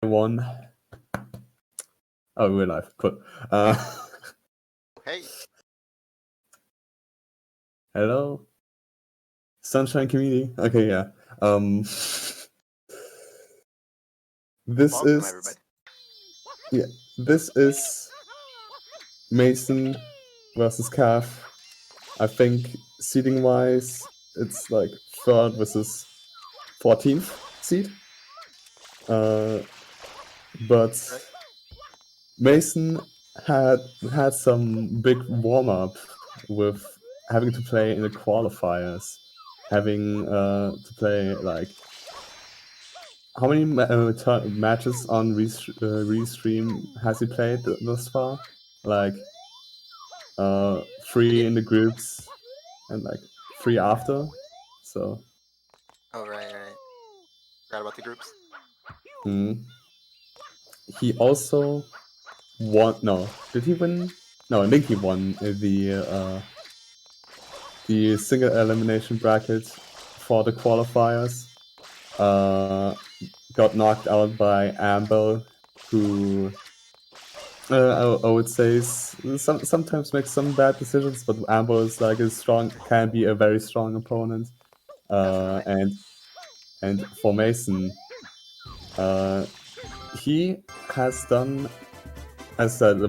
One. Oh, we're live. Cool. Hey. Hello. Sunshine community. Okay, yeah. This Welcome, is everybody. yeah. This is Mason versus Cav. I think seeding wise, it's like 3rd versus 14th seed. But Mason had some big warm up with having to play in the qualifiers, having to play like how many matches on Restream has he played thus far? Like 3 in the groups and like 3 after. So. Oh right. Forgot about the groups. He also won. No, did he win? No, I think he won the single elimination bracket for the qualifiers. Got knocked out by Amber, who I would say sometimes makes some bad decisions, but Amber is like can be a very strong opponent. And for Mason, he has done, as I said,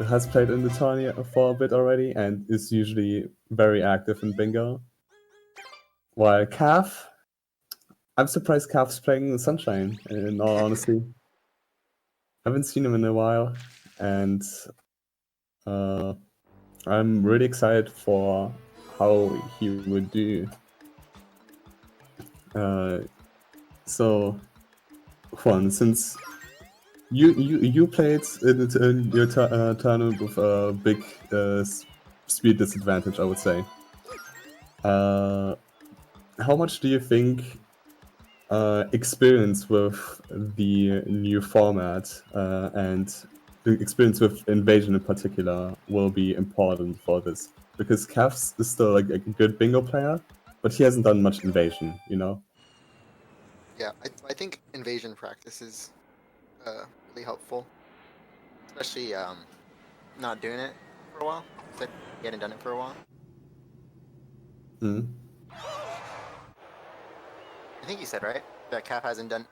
has played in the tourney for a bit already, and is usually very active in bingo. While Cav, I'm surprised Cav's playing in Sunshine, in all honesty. I haven't seen him in a while, and I'm really excited for how he would do. So, Juan, since you played in your tournament with a big speed disadvantage, I would say. How much do you think experience with the new format and the experience with Invasion in particular will be important for this? Because Cavs is still like a good bingo player, but he hasn't done much Invasion, you know? Yeah, I think Invasion practice is really helpful, especially not doing it for a while. He hadn't done it for a while. I think you said right that Cav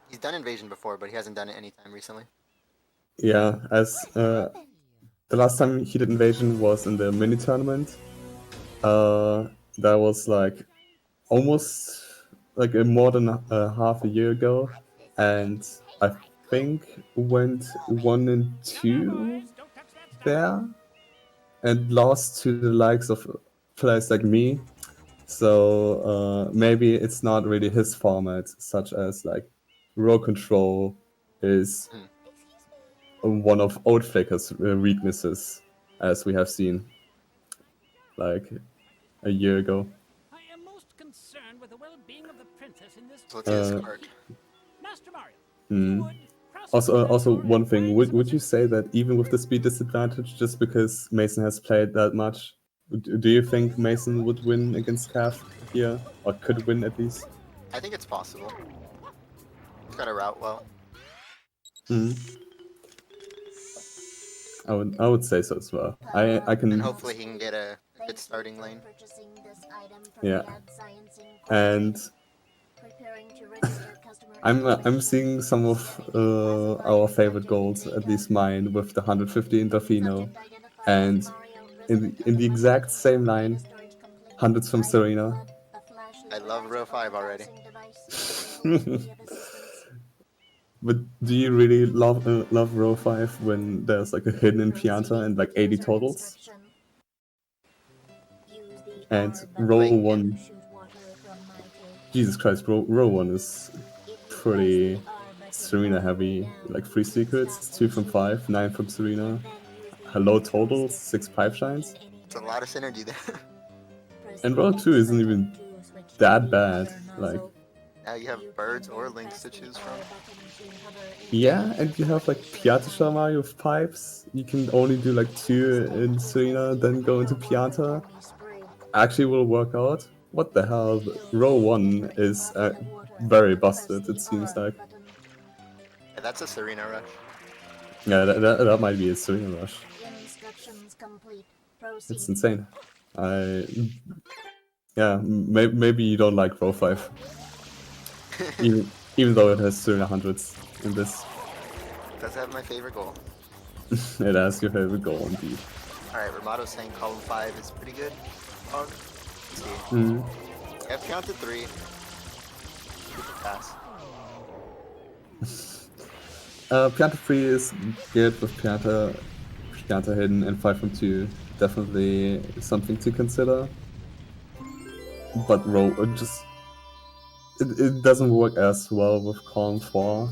he's done Invasion before, but he hasn't done it anytime recently. Yeah, as the last time he did Invasion was in the mini tournament. That was like almost like more than half a year ago, and I think went 1-2 there, and lost to the likes of players like me. So maybe it's not really his format, such as like row control is one of Old Flicker's weaknesses, as we have seen like a year ago. I am most concerned with the well-being of the princess in this. So let's see this card. Master Mario. Also, one thing, would you say that even with the speed disadvantage, just because Mason has played that much, do you think Mason would win against Cav here, or could win at least? I think it's possible. He's got a route well. I would say so as well. I can. And hopefully he can get a good starting lane. Yeah. And I'm seeing some of our favorite goals, at least mine, with the 150 Interfino, and in the exact same line, hundreds from Serena. I love row 5 already. But do you really love row 5 when there's like a hidden Pianta and like 80 totals? And row 1, Jesus Christ, row 1 is pretty Serena heavy. Like 3 secrets, 2 from 5, 9 from Serena. Hello totals, 6 pipe shines. It's a lot of synergy there. And row 2 isn't even that bad. Like, now you have birds or links to choose from. Yeah, and you have like Pianta Shamari with pipes. You can only do like 2 in Serena, then go into Pianta. Actually will work out. What the hell? Row 1 is very busted, it seems like. Yeah, that's a Serena rush. Yeah, that might be a Serena rush. Instructions complete. Proceed. It's insane. Yeah, maybe you don't like row 5. Even though it has Serena hundreds in this. Does have my favorite goal. It has your favorite goal indeed. Alright, Ramato's saying column 5 is pretty good. Let's see. Mm. I've counted 3. Pass. Pianta 3 is good with Pianta hidden, and 5 from 2 definitely something to consider. But row it doesn't work as well with column 4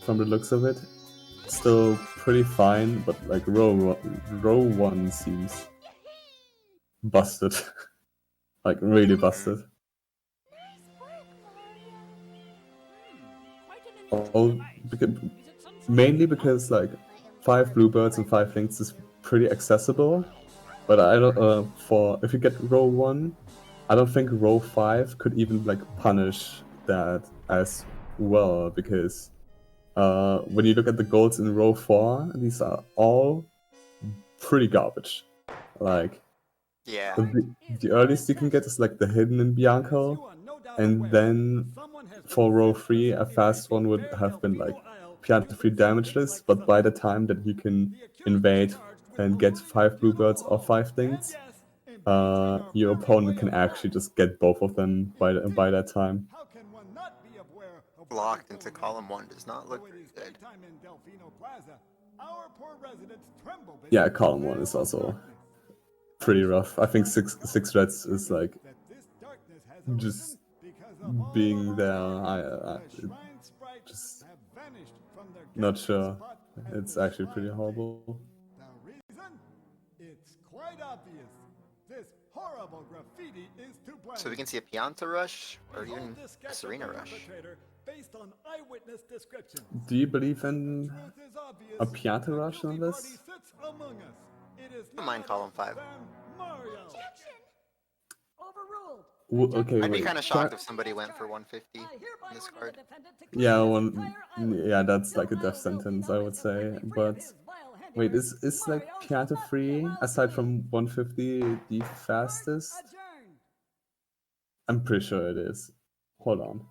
from the looks of it. Still pretty fine, but like row 1 seems busted. Like really busted. Mainly because like 5 bluebirds and 5 lynx is pretty accessible, but I don't if you get row 1, I don't think row 5 could even like punish that as well, because when you look at the goals in row 4, these are all pretty garbage. Like, yeah, the earliest you can get is like the hidden in Bianco, and then for row 3, a fast one would have been like Pianta 3 damageless, but by the time that you can invade and get 5 bluebirds or 5 things, your opponent can actually just get both of them by that time. Locked into column 1 does not look very good. Yeah, column 1 is also pretty rough. I think 6 reds is like just being there. I just not sure. It's actually pretty horrible. So we can see a Pianta rush or even a Serena rush. Do you believe in a Pianta rush on this? I don't mind column 5. Okay, I'd be wait. kind of shocked if somebody went for 150 in this card. Yeah, that's like a death sentence, I would say. But wait, is like Pianta 3 aside from 150 the fastest? I'm pretty sure it is. Hold on.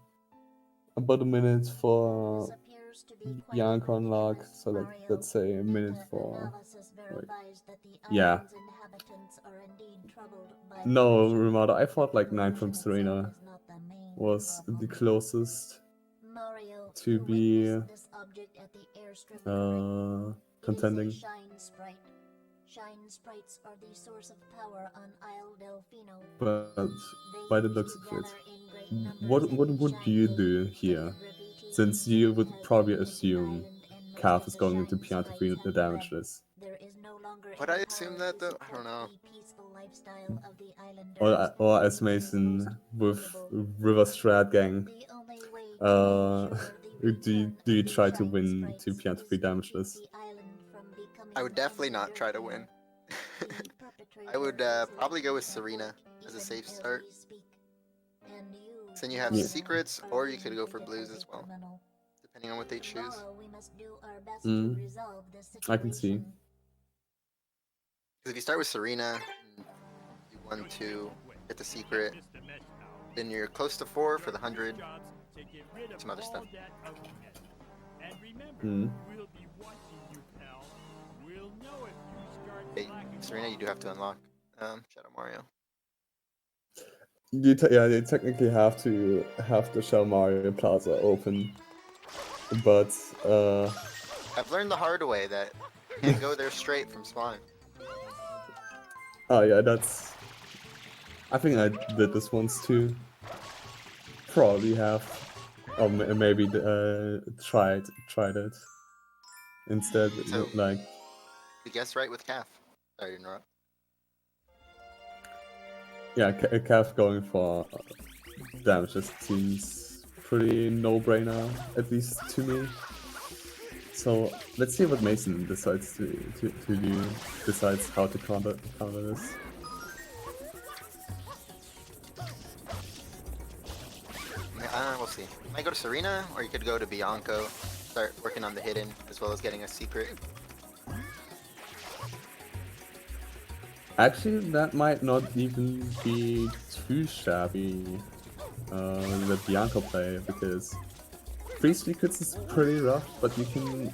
About a minute for Bianca unlock, so like let's say a minute for. Wait. Yeah. No, Ramada, I thought like 9 from Serena was the closest to be contending. Shine sprites are the source of power on Isle Delfino. But by the looks of it, what would you do here? Since you would probably assume Calf is going into Pianta 3 the damageless. Would I assume that though? I don't know. Or as Mason with River Strat Gang, do you try to win to Pianta 3 damageless? I would definitely not try to win. I would probably go with Serena as a safe start. So then you have secrets, or you could go for blues as well, depending on what they choose. I can see. Because if you start with Serena, you 1-2, get the secret, then you're close to 4 for the 100, some other stuff. Hey, Serena, you do have to unlock Shadow Mario. You technically have to have the Shell Mario Plaza open, but I've learned the hard way that you can't go there straight from spawn. Oh yeah, I think I did this once too. Probably have, or maybe tried it instead. So, like you guessed right with Calf. Sorry to interrupt. Yeah, Calf going for damage just seems pretty no-brainer, at least to me. So let's see what Mason decides to do. Decides how to counter this. We'll see. You might go to Serena, or you could go to Bianco. start working on the hidden as well as getting a secret. Actually, that might not even be too shabby, the Bianco play, because 3 secrets is pretty rough, but you can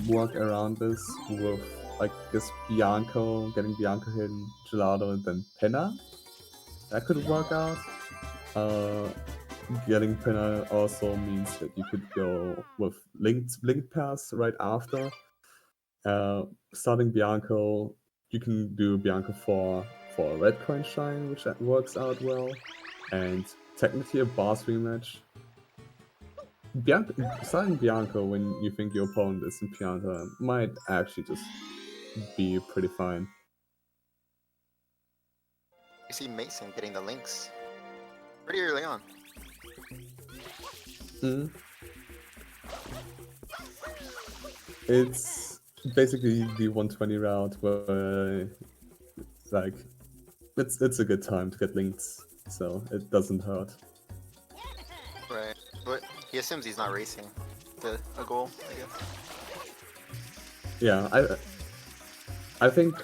work around this with, like, this Bianco, getting Bianco hidden, Gelato, and then Penna. That could work out. Getting Penna also means that you could go with linked pairs right after. Starting Bianco, you can do Bianco for a red coin shine, which works out well, and technically a boss rematch. Starting Bianco when you think your opponent is in Pianta might actually just be pretty fine. You see Mason getting the links pretty early on. It's basically the 120 route where, like, it's a good time to get links, so it doesn't hurt. Right, but he assumes he's not racing to a goal, I guess. Yeah, I think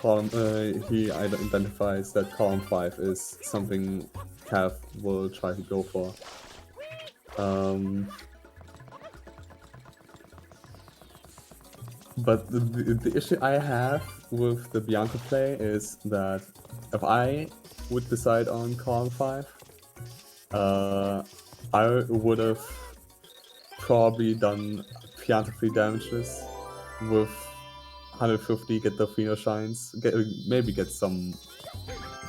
he identifies that column 5 is something Cav will try to go for. But the issue I have with the Bianca play is that if I would decide on column 5, I would have probably done Pianta 3 damages with 150, get the Fino shines, maybe get some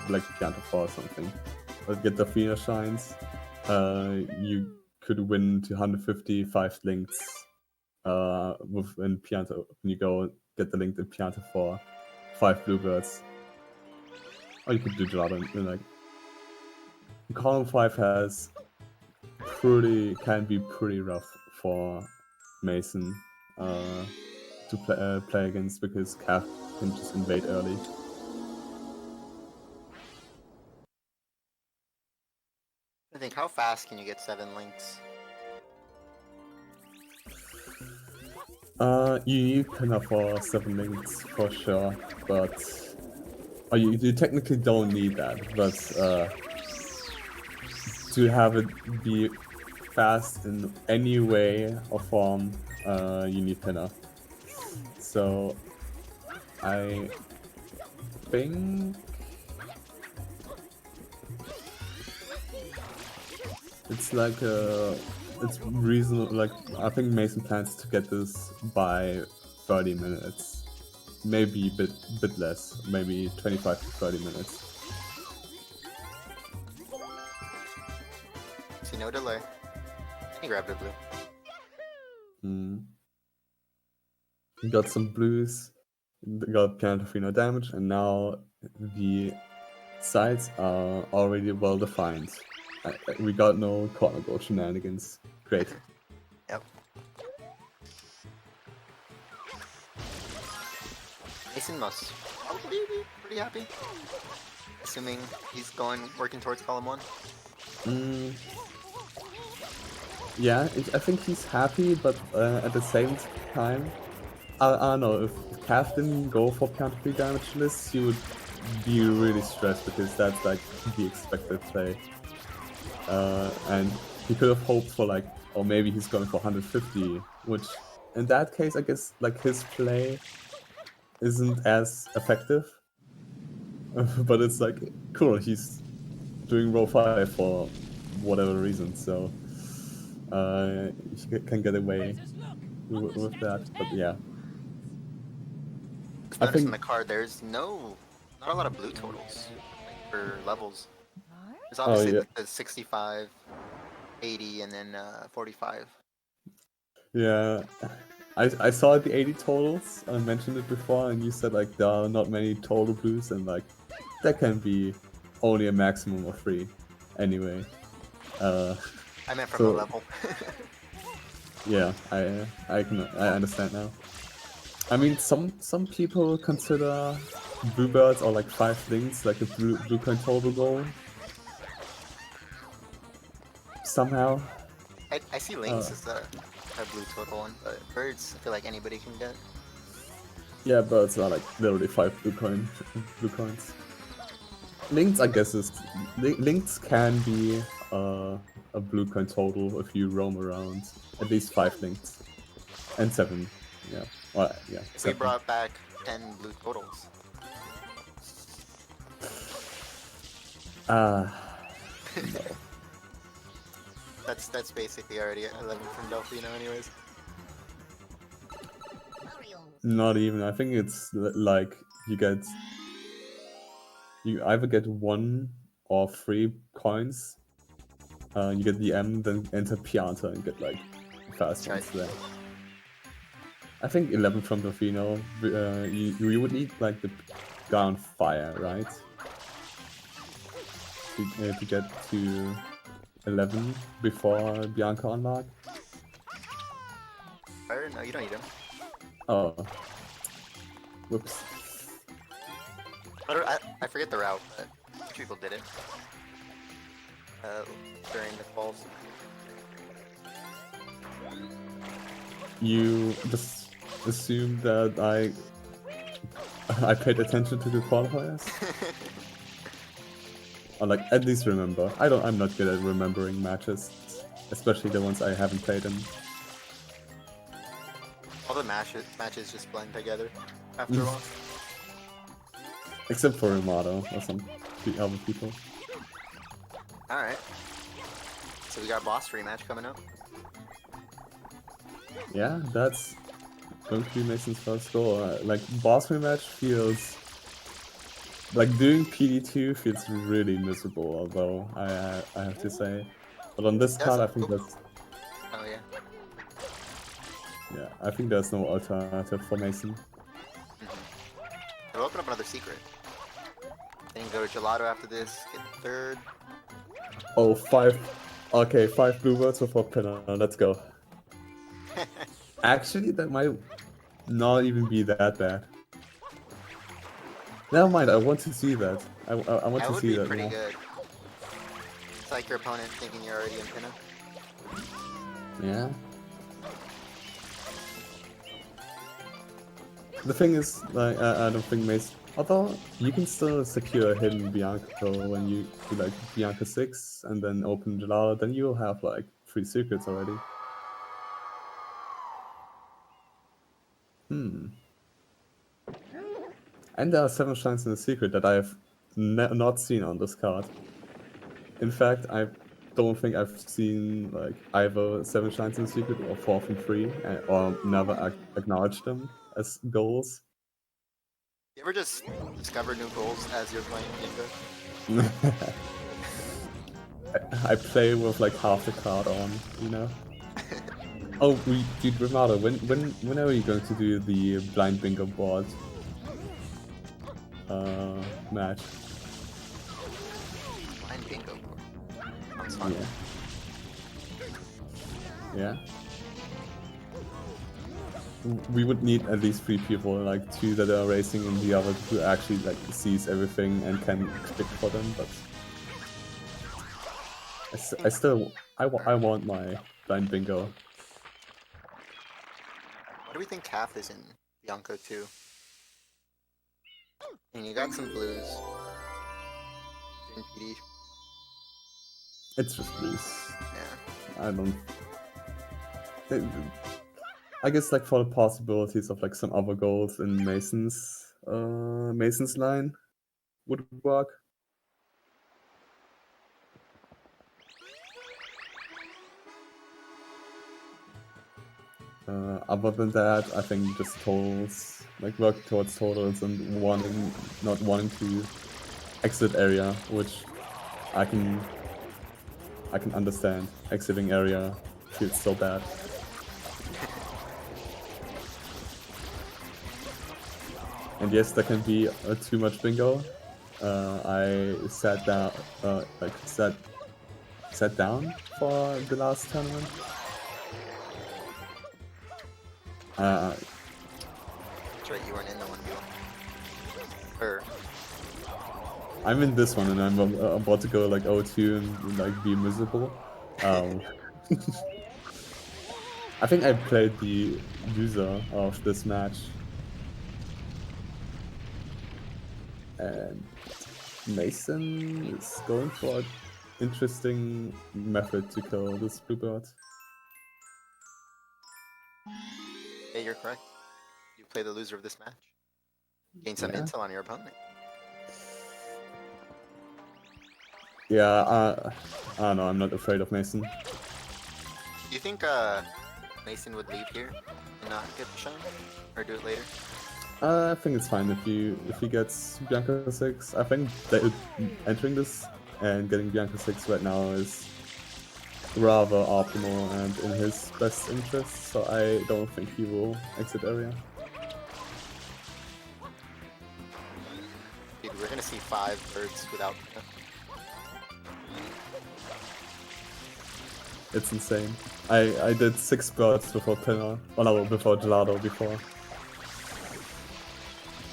like Pianta 4 or something, but get the Fino shines. You could win to 150, 5 links within Pianta when you go get the link in Pianta for 5 bluebirds. Or you could do Gelato and like column 5 can be pretty rough for Mason to play against, because Cav can just invade early. I think, how fast can you get 7 links? You need Penna for 7 links for sure, but you technically don't need that, but to have it be fast in any way or form, you need Penna. So I think it's like it's reasonable. Like, I think Mason plans to get this by 30 minutes, maybe a bit less, maybe 25 to 30 minutes. See, no delay. He grabbed a blue. Got some blues, got Pianta 3 no damage, and now the sides are already well defined. We got no corner goal shenanigans. Great. Yep. Mason must probably be pretty happy, assuming he's working towards column 1. Yeah, I think he's happy, but at the same time, I don't know, if Cav didn't go for Pianta 3 damage list, he would be really stressed, because that's like the expected play. And he could have hoped for like, or maybe he's going for 150, which in that case, I guess like his play isn't as effective. But it's like, cool, he's doing row 5 for whatever reason, so he can get away with that, but yeah. I think in the card there's not a lot of blue totals for levels. There's obviously like the 65, 80, and then 45. Yeah, I saw the 80 totals. I mentioned it before, and you said like there are not many total blues, and like that can be only a maximum of 3. Anyway, I meant from the level. Yeah, I understand now. I mean, some people consider bluebirds or like 5 links like a blue coin total goal. Somehow. I see links as a blue total one, but birds, I feel like anybody can get. Yeah, birds are like literally 5 blue coins. Links, I guess, links can be a blue coin total if you roam around. At least 5 links. And 7, yeah. Well, yeah, If 7. we brought back 10 blue totals. No. That's basically already 11 from Delfino anyways. Not even. I think it's like you either get 1 or 3 coins. You get the M, then enter Pianta and get like fast ones there. I think 11 from Delfino. You would need like the guy on fire, right? To get to 11 before Bianca unlock. Fire? No, you don't need him. Oh. Whoops. I forget the route, but people did it. During the falls. You just assume that I paid attention to the qualifiers? Or like at least remember. I'm not good at remembering matches, especially the ones I haven't played in. All the matches just blend together after a while. Except for Amato or some other people. Alright. So we got boss rematch coming up. Yeah, that's going to be Mason's first goal. Like boss rematch feels like doing PD2 feels really miserable, although I have to say. But on this card I think that's Oh yeah. yeah, I think there's no alternative for Mason. We'll open up another secret. Then go to Gelato after this, get third. Oh, 5. Okay, 5 bluebirds for 4 pinner. Let's go. Actually, that might not even be that bad. Never mind, I want to see that. I want to see that. That would be pretty good. It's like your opponent thinking you're already in pinner. Yeah. The thing is, like, I don't think Mason. Although you can still secure a hidden Bianca when you do like Bianca 6 and then open Gelato, then you'll have like 3 secrets already. And there are 7 shines in the secret that I have not seen on this card. In fact, I don't think I've seen like either 7 shines in the secret or 4 from 3, or never acknowledged them as goals. You ever just discover new goals as you're playing Bingo? I play with like half the card on, you know? Oh, dude, Renato, when are you going to do the blind bingo board match? Blind Bingo board. Sounds fun. Yeah. We would need at least 3 people, like 2 that are racing and the other who actually like sees everything and can click for them, but I want my blind bingo. What do we think Calf is in Bianco 2? And you got some blues. In PD. It's just blues. Yeah. I don't. I guess like for the possibilities of like some other goals in Mason's line would work. Other than that, I think just totals, like work towards totals and not wanting to exit area, which I can understand. Exiting area feels so bad. And yes, there can be too much bingo. I sat down, sat down for the last tournament. That's right, you weren't in the one you I'm in this one and I'm about to go like 0-2 and like be miserable. I think I played the loser of this match. And Mason is going for an interesting method to kill this bluebird. Yeah, you're correct. You play the loser of this match. Gain some intel on your opponent. Yeah, I don't know, I'm not afraid of Mason. Do you think Mason would leave here and not get the shine? Or do it later? I think it's fine if he gets Bianca 6. I think that entering this and getting Bianca 6 right now is rather optimal and in his best interest, so I don't think he will exit area. Dude, we're gonna see 5 birds without. It's insane. I did 6 birds before Pinner. Oh no, before Gelato before.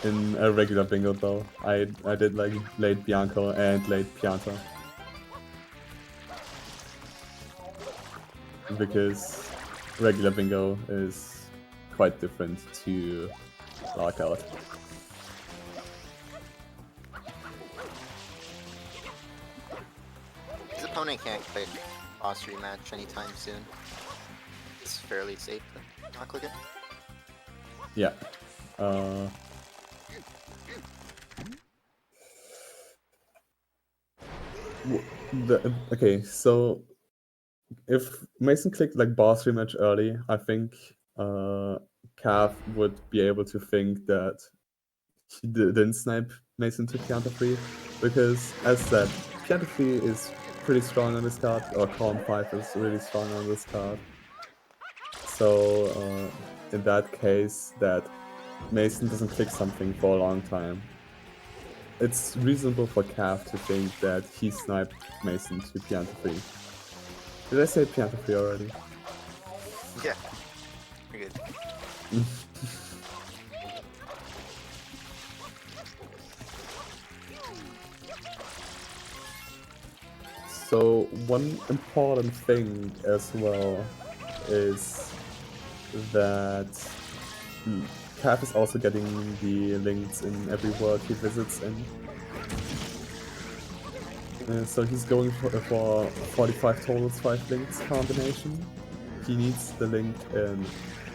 In a regular bingo though. I did like late Bianco and late Pianta. Because regular bingo is quite different to lockout. His opponent can't click boss rematch anytime soon. It's fairly safe to not click it. Yeah. Okay, so if Mason clicked like boss rematch early, I think Cav would be able to think that he didn't snipe Mason to Pianta 3, because as said, Pianta 3 is pretty strong on this card, or Calm 5 is really strong on this card. So in that case, that Mason doesn't click something for a long time, it's reasonable for Cav to think that he sniped Mason to Pianta 3. Did I say Pianta 3 already? Yeah. You're good. So one important thing as well is that Cav is also getting the links in every world he visits in. So he's going for 45 totals, 5 links combination. He needs the link in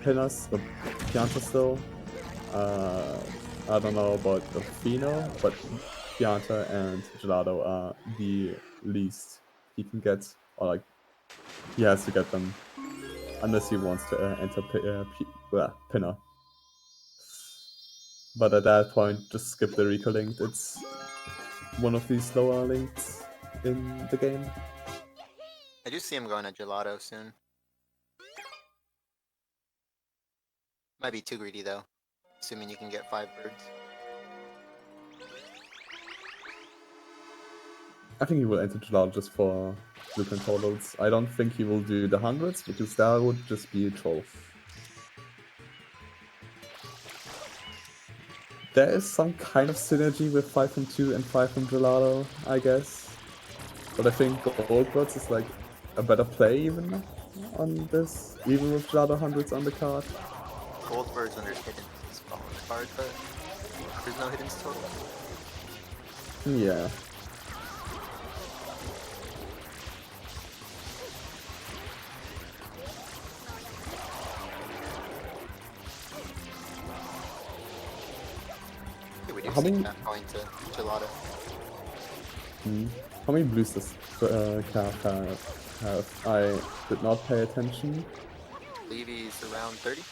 Pinners, but Pianta still. I don't know about the Fino, but Pianta and Gelato are the least he can get, or like he has to get them, unless he wants to enter Pinner. But at that point, just skip the Rico link. It's one of these lower links in the game. I do see him going to Gelato soon. Might be too greedy though, assuming you can get 5 birds. I think he will enter Gelato just for blueprint totals. I don't think he will do the hundreds, because that would just be a troll. There is some kind of synergy with 5 from 2 and 5 from Gelato, I guess. But I think Goldbirds is like a better play even on this, even with Gelato hundreds on the card. Gold birds under hidden is on the card, but there's no hidden total. Yeah. Yeah, we do How see many- that going to Gelato. How many blues does Cav have? I did not pay attention. I believe he's around 30.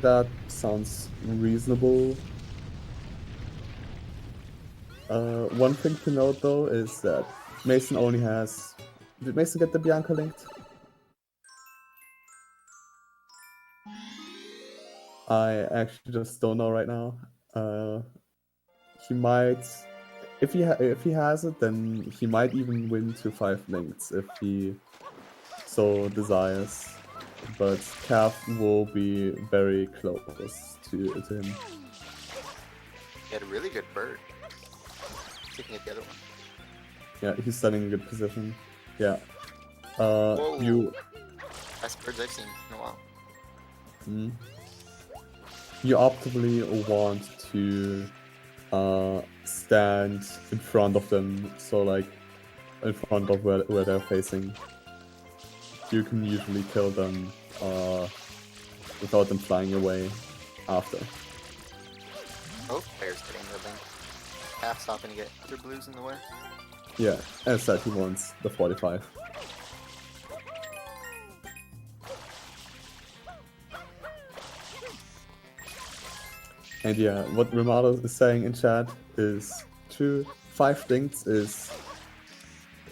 That sounds reasonable. One thing to note though is that Mason only has... Did Mason get the Bianca linked? I actually just don't know right now. He might... If he has it, then he might even win to 5 links if he so desires. But Cav will be very close to him. He had a really good bird. Taking it the other one. Yeah, he's standing in a good position. Yeah. Whoa. Best birds I've seen in a while. You optimally want to stand in front of them, so like in front of where they're facing. You can usually kill them without them flying away after. Both players getting the link. Half stopping to get other blues in the way. Yeah, as said, he wants the 45. And yeah, what Rimato is saying in chat is true. 5 things is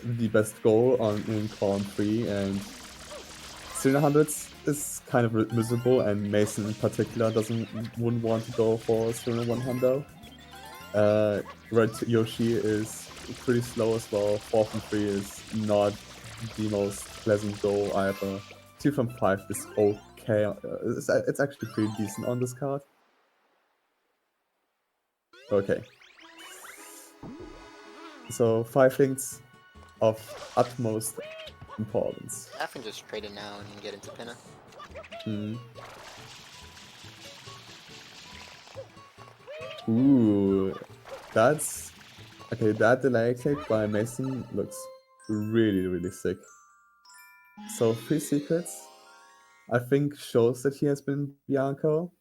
the best goal in column 3, and 300s is kind of miserable, and Mason in particular wouldn't want to go for 100. Red Yoshi is pretty slow as well. 4 from 3 is not the most pleasant goal either. 2 from 5 is okay. It's actually pretty decent on this card. Okay. So 5 things of utmost importance. I can just trade it now and get into Pinna. Ooh, that's okay. That delay click by Mason looks really, really sick. So 3 secrets, I think, shows that he has been Bianco,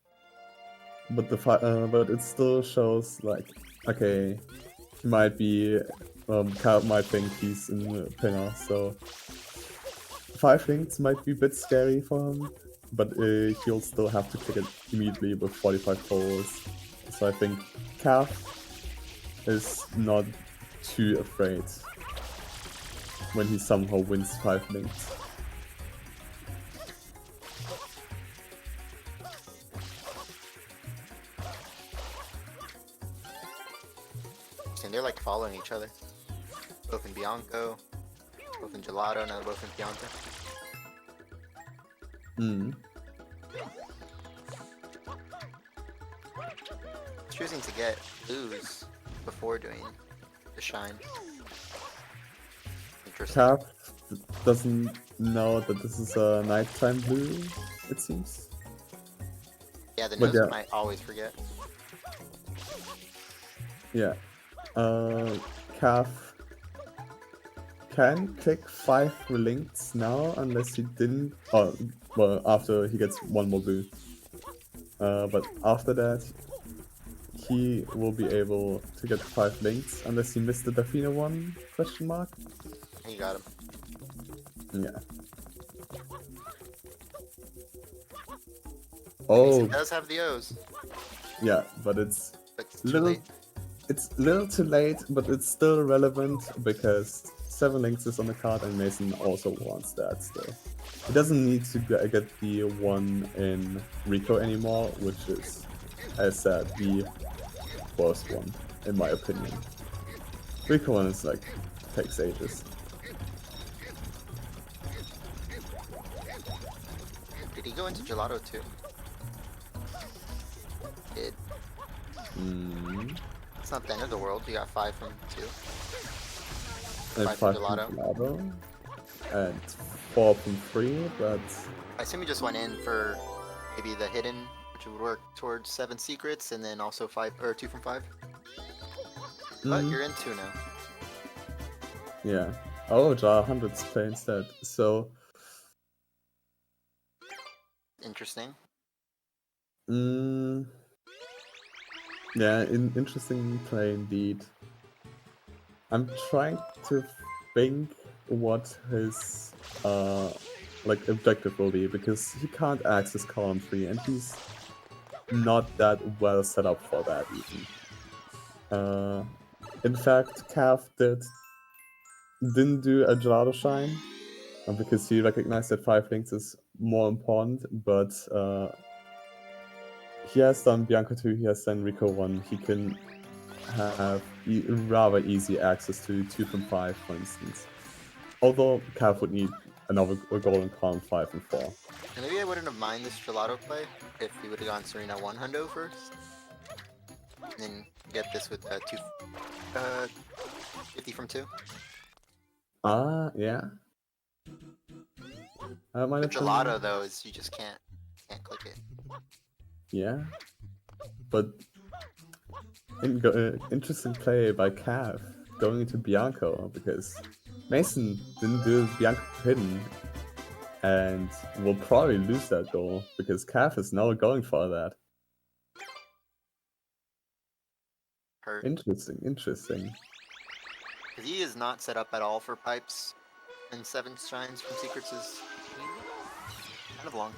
but but it still shows like, okay, he might be might think he's in Pinner. So 5 things might be a bit scary for him, but he'll still have to click it immediately with 45 calls. So I think Calf is not too afraid when he somehow wins 5 links. And they're like following each other. Both in Bianco, both in Gelato, now they're both in Pianta. Choosing to get blues before doing the shine. Interesting. Calf doesn't know that this is a nighttime blue, it seems. Yeah, the But nose yeah. might always forget. Yeah. Calf can click 5 links now unless he didn't. Oh, well, after he gets 1 more blue. But after that, he will be able to get 5 links unless he missed the Delfino one? Question mark. You got him. Yeah. Oh. He does have the O's. Yeah, but it's But it's too late. It's a little too late, but it's still relevant because 7 links is on the card and Mason also wants that still. He doesn't need to get the one in Rico anymore, which is, as said, the worst one, in my opinion. Rico one is like, takes ages. Did he go into Gelato too? Did. It's not the end of the world. You got 5 from 2. And 5 5 from from Gelato. Gelato. And 4 from 3, but... I assume he just went in for maybe the hidden, which would work towards 7 secrets, and then also 5 or 2 from 5. But you're in 2 now. Yeah. Oh, draw 100 play instead. So... Interesting. Yeah, interesting play indeed. I'm trying to think what his like objective will be, because he can't access column 3 and he's not that well set up for that even. In fact, Calf didn't do a Gelato Shine because he recognized that 5 links is more important, but he has done Bianco 2, he has done Rico 1, he can have rather easy access to 2 from 5, for instance. Although Calf would need another goal in column 5 and 4. And maybe I wouldn't have minded this Gelato play if he would have gone Serena 1 hundo first. And then get this with 50 from 2. Yeah. Might The have been- gelato though is you just can't click it. Yeah, but interesting play by Cav going into Bianco because Mason didn't do Bianco hidden and will probably lose that goal because Cav is now going for that. Hurt. Interesting. Because he is not set up at all for pipes, and 7 shines from secrets is kind of long.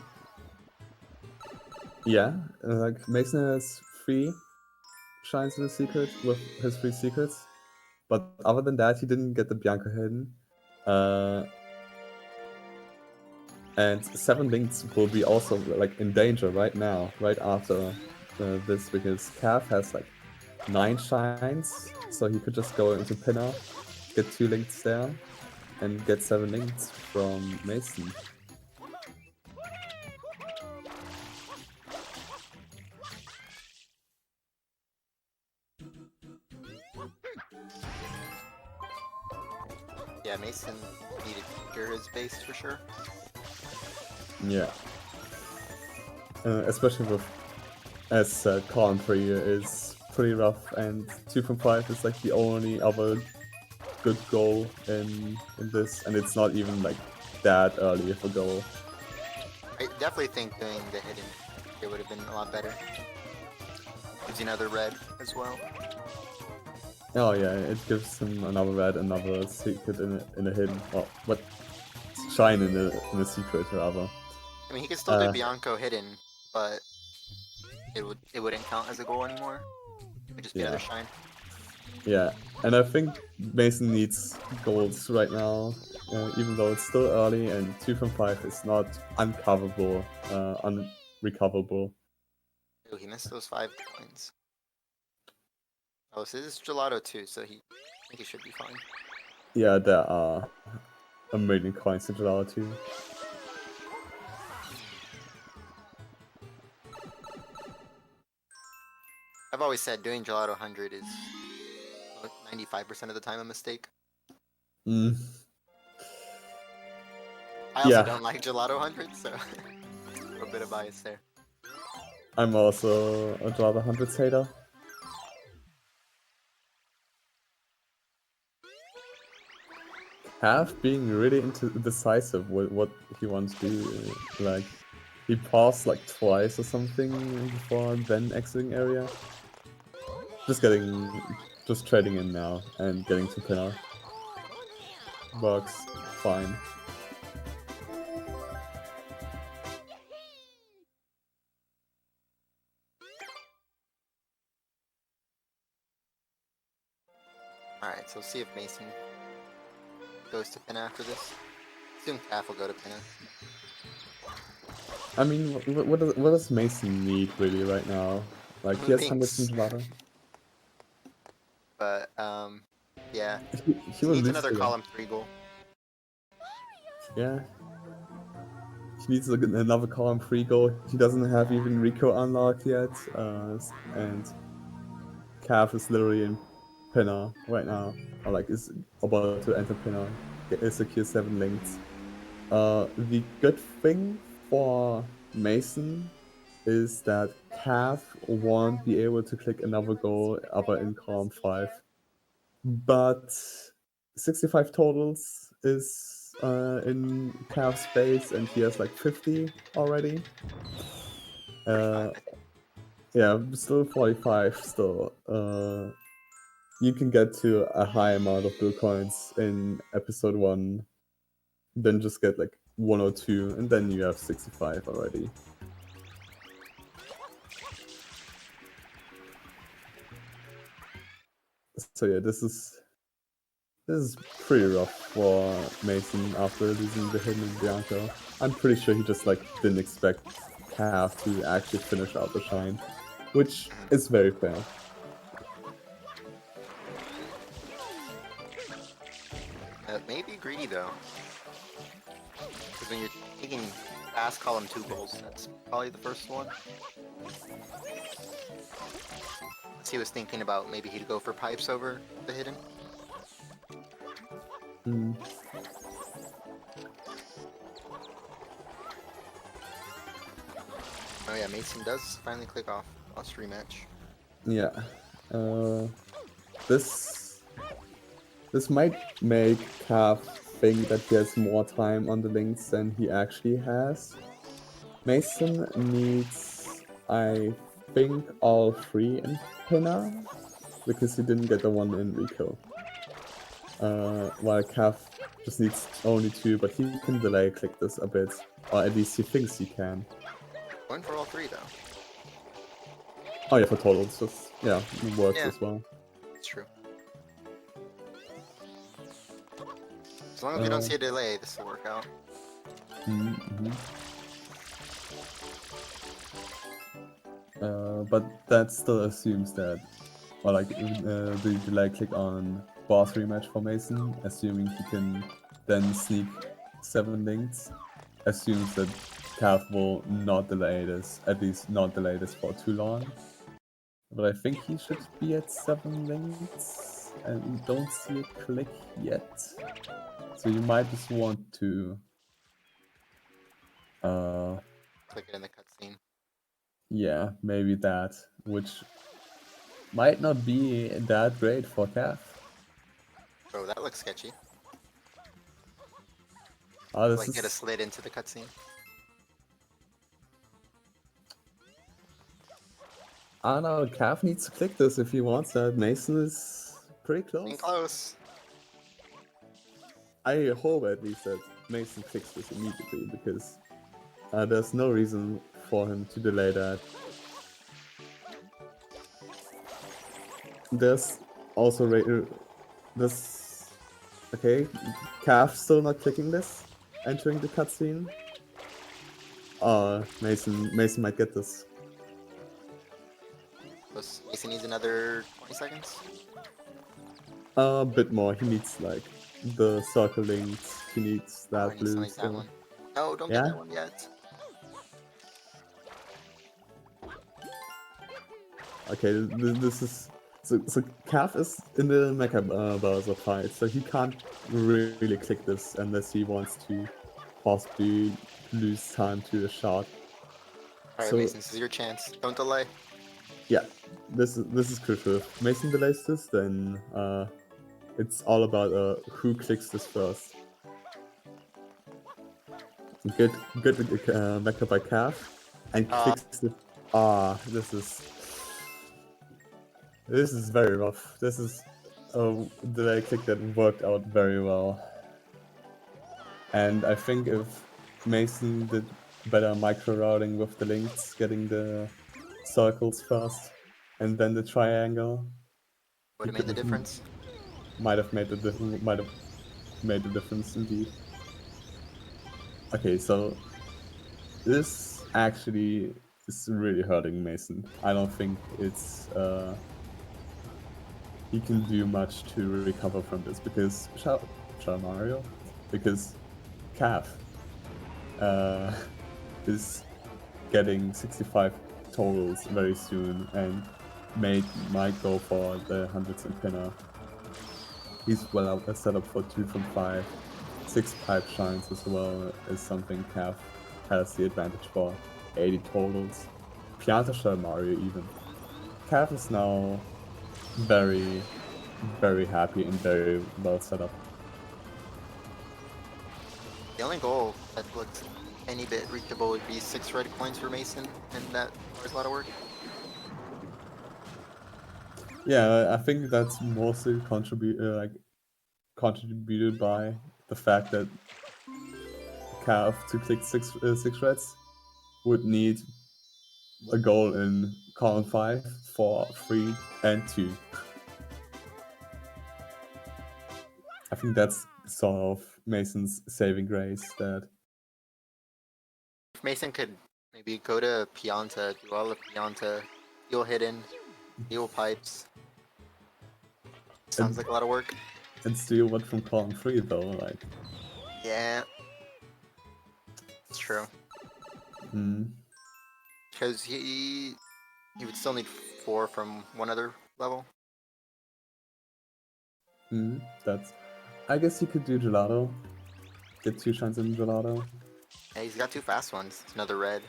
Yeah, like Mason has 3 shines in the secret with his 3 secrets, but other than that, he didn't get the Bianco hidden. And 7 links will be also like in danger right now, right after this, because Cav has like 9 shines, so he could just go into Pinner, get 2 links there, and get 7 links from Mason. Yeah, Mason needed to secure his base for sure. Yeah. Especially with, as column 3 is pretty rough, and 2 from 5 is like the only other good goal in this, and it's not even like that early of a goal. I definitely think doing the hidden it would have been a lot better. Gives you another red as well. Oh yeah, it gives him another red, another secret in a hidden. Well, what shine in a secret rather. I mean, he could still do Bianco hidden, but it wouldn't count as a goal anymore. It would just be another shine. Yeah, and I think Mason needs goals right now, even though it's still early and 2 from 5 is not uncoverable, unrecoverable. Oh, he missed those 5 coins. Oh, so this is gelato too, so I think he should be fine. Yeah, there are a million coins in Gelato too. I've always said doing gelato 100 is 95% of the time a mistake. Mm. I also don't like gelato 100, so a bit of bias there. I'm also a Gelato 100 hater. Half being really indecisive with what he wants to do. Like, he paused like twice or something before then exiting area. Just trading in now and getting to Pinner. Works fine. Alright, so see if Mason goes to Pinna after this. Soon Calf will go to Pinna. I mean, what does Mason need really right now? Like, he has 100 from Gelato. But, yeah. He needs another column 3 goal. Yeah. He needs another column 3 goal. He doesn't have even Rico unlocked yet. And Calf is literally in Pinner right now. Or like is about to enter Pinner. Secure 7 links. The good thing for Mason is that Calf won't be able to click another goal other in column 5. But 65 totals is in Calf's space, and he has like 50 already. Yeah, still 45 still. You can get to a high amount of blue coins in episode 1, then just get like 1 or 2, and then you have 65 already. So yeah, this is pretty rough for Mason after losing the hidden in Bianco. I'm pretty sure he just like didn't expect Calf to actually finish out the shine, which is very fair. Maybe greedy though. Because when you're taking fast column 2 goals, that's probably the first one. He was thinking about maybe he'd go for pipes over the hidden. Oh yeah, Mason does finally click off. Lost rematch. Yeah. This might make Cav think that he has more time on the links than he actually has. Mason needs, I think, all 3 in Pinner, because he didn't get the one in Rico. While Cav just needs only 2, but he can delay click this a bit, or at least he thinks he can. Going for all 3 though. Oh yeah, for totals, yeah, it works Yeah. as well. It's true. As long as we don't see a delay, this will work out. But that still assumes that, or like the delay click on boss rematch for Mason, assuming he can then sneak 7 links, assumes that Cav will not delay this, at least not delay this for too long. But I think he should be at 7 links, and we don't see a click yet. So you might just want to Click it in the cutscene. yeah, maybe that, which might not be that great for Cav. Oh, that looks sketchy. Oh, this Like is... get a slid into the cutscene. I don't know, Cav needs to click this if he wants that. Mason is pretty close. Getting close. I hope at least that Mason clicks this immediately, because there's no reason for him to delay that. There's also this. Okay, Cav still not clicking this, entering the cutscene. Mason might get this. Mason needs another 20 seconds. A bit more. He needs like the circle links. He needs that He needs blue something still. that one. No, don't Yeah? get that one yet. Okay, this is... So Cav is in the Mecha Bowser fight, so he can't really click this unless he wants to possibly lose time to a shot. Alright, So, Mason, this is your chance. Don't delay. yeah, this is crucial. If Mason delays this, then it's all about who clicks this first. Good Mecha by Cav, and clicks it. This is very rough. This is a delay click that worked out very well. And I think if Mason did better micro routing with the links, getting the circles first, and then the triangle, Would have made the difference. Might have made the difference indeed. Okay, so this actually is really hurting Mason. I don't think it's he can do much to recover from this, because Mario, because Cav is getting 65 totals very soon and might go for the hundreds in Pinner. He's well out set up for 2 from 5. 6 pipe shines as well is something Cav has the advantage for. 80 totals. Pianta Shell Mario even. Cav is now very, very happy and very well set up. The only goal that looks any bit reachable would be 6 red coins for Mason, and that requires a lot of work. Yeah, I think that's mostly contributed by the fact that Cav to click 6 reds would need a goal in column 5, 4, 3, and 2. I think that's sort of Mason's saving grace, that If Mason could maybe go to Pianta, do all of Pianta, heal hidden, heal pipes. Sounds like a lot of work. And steal one from column 3 though, like... Yeah. It's true. Because he would still need 4 from one other level. That's... I guess he could do Gelato. Get 2 shines in Gelato. Yeah, he's got 2 fast ones. It's another red.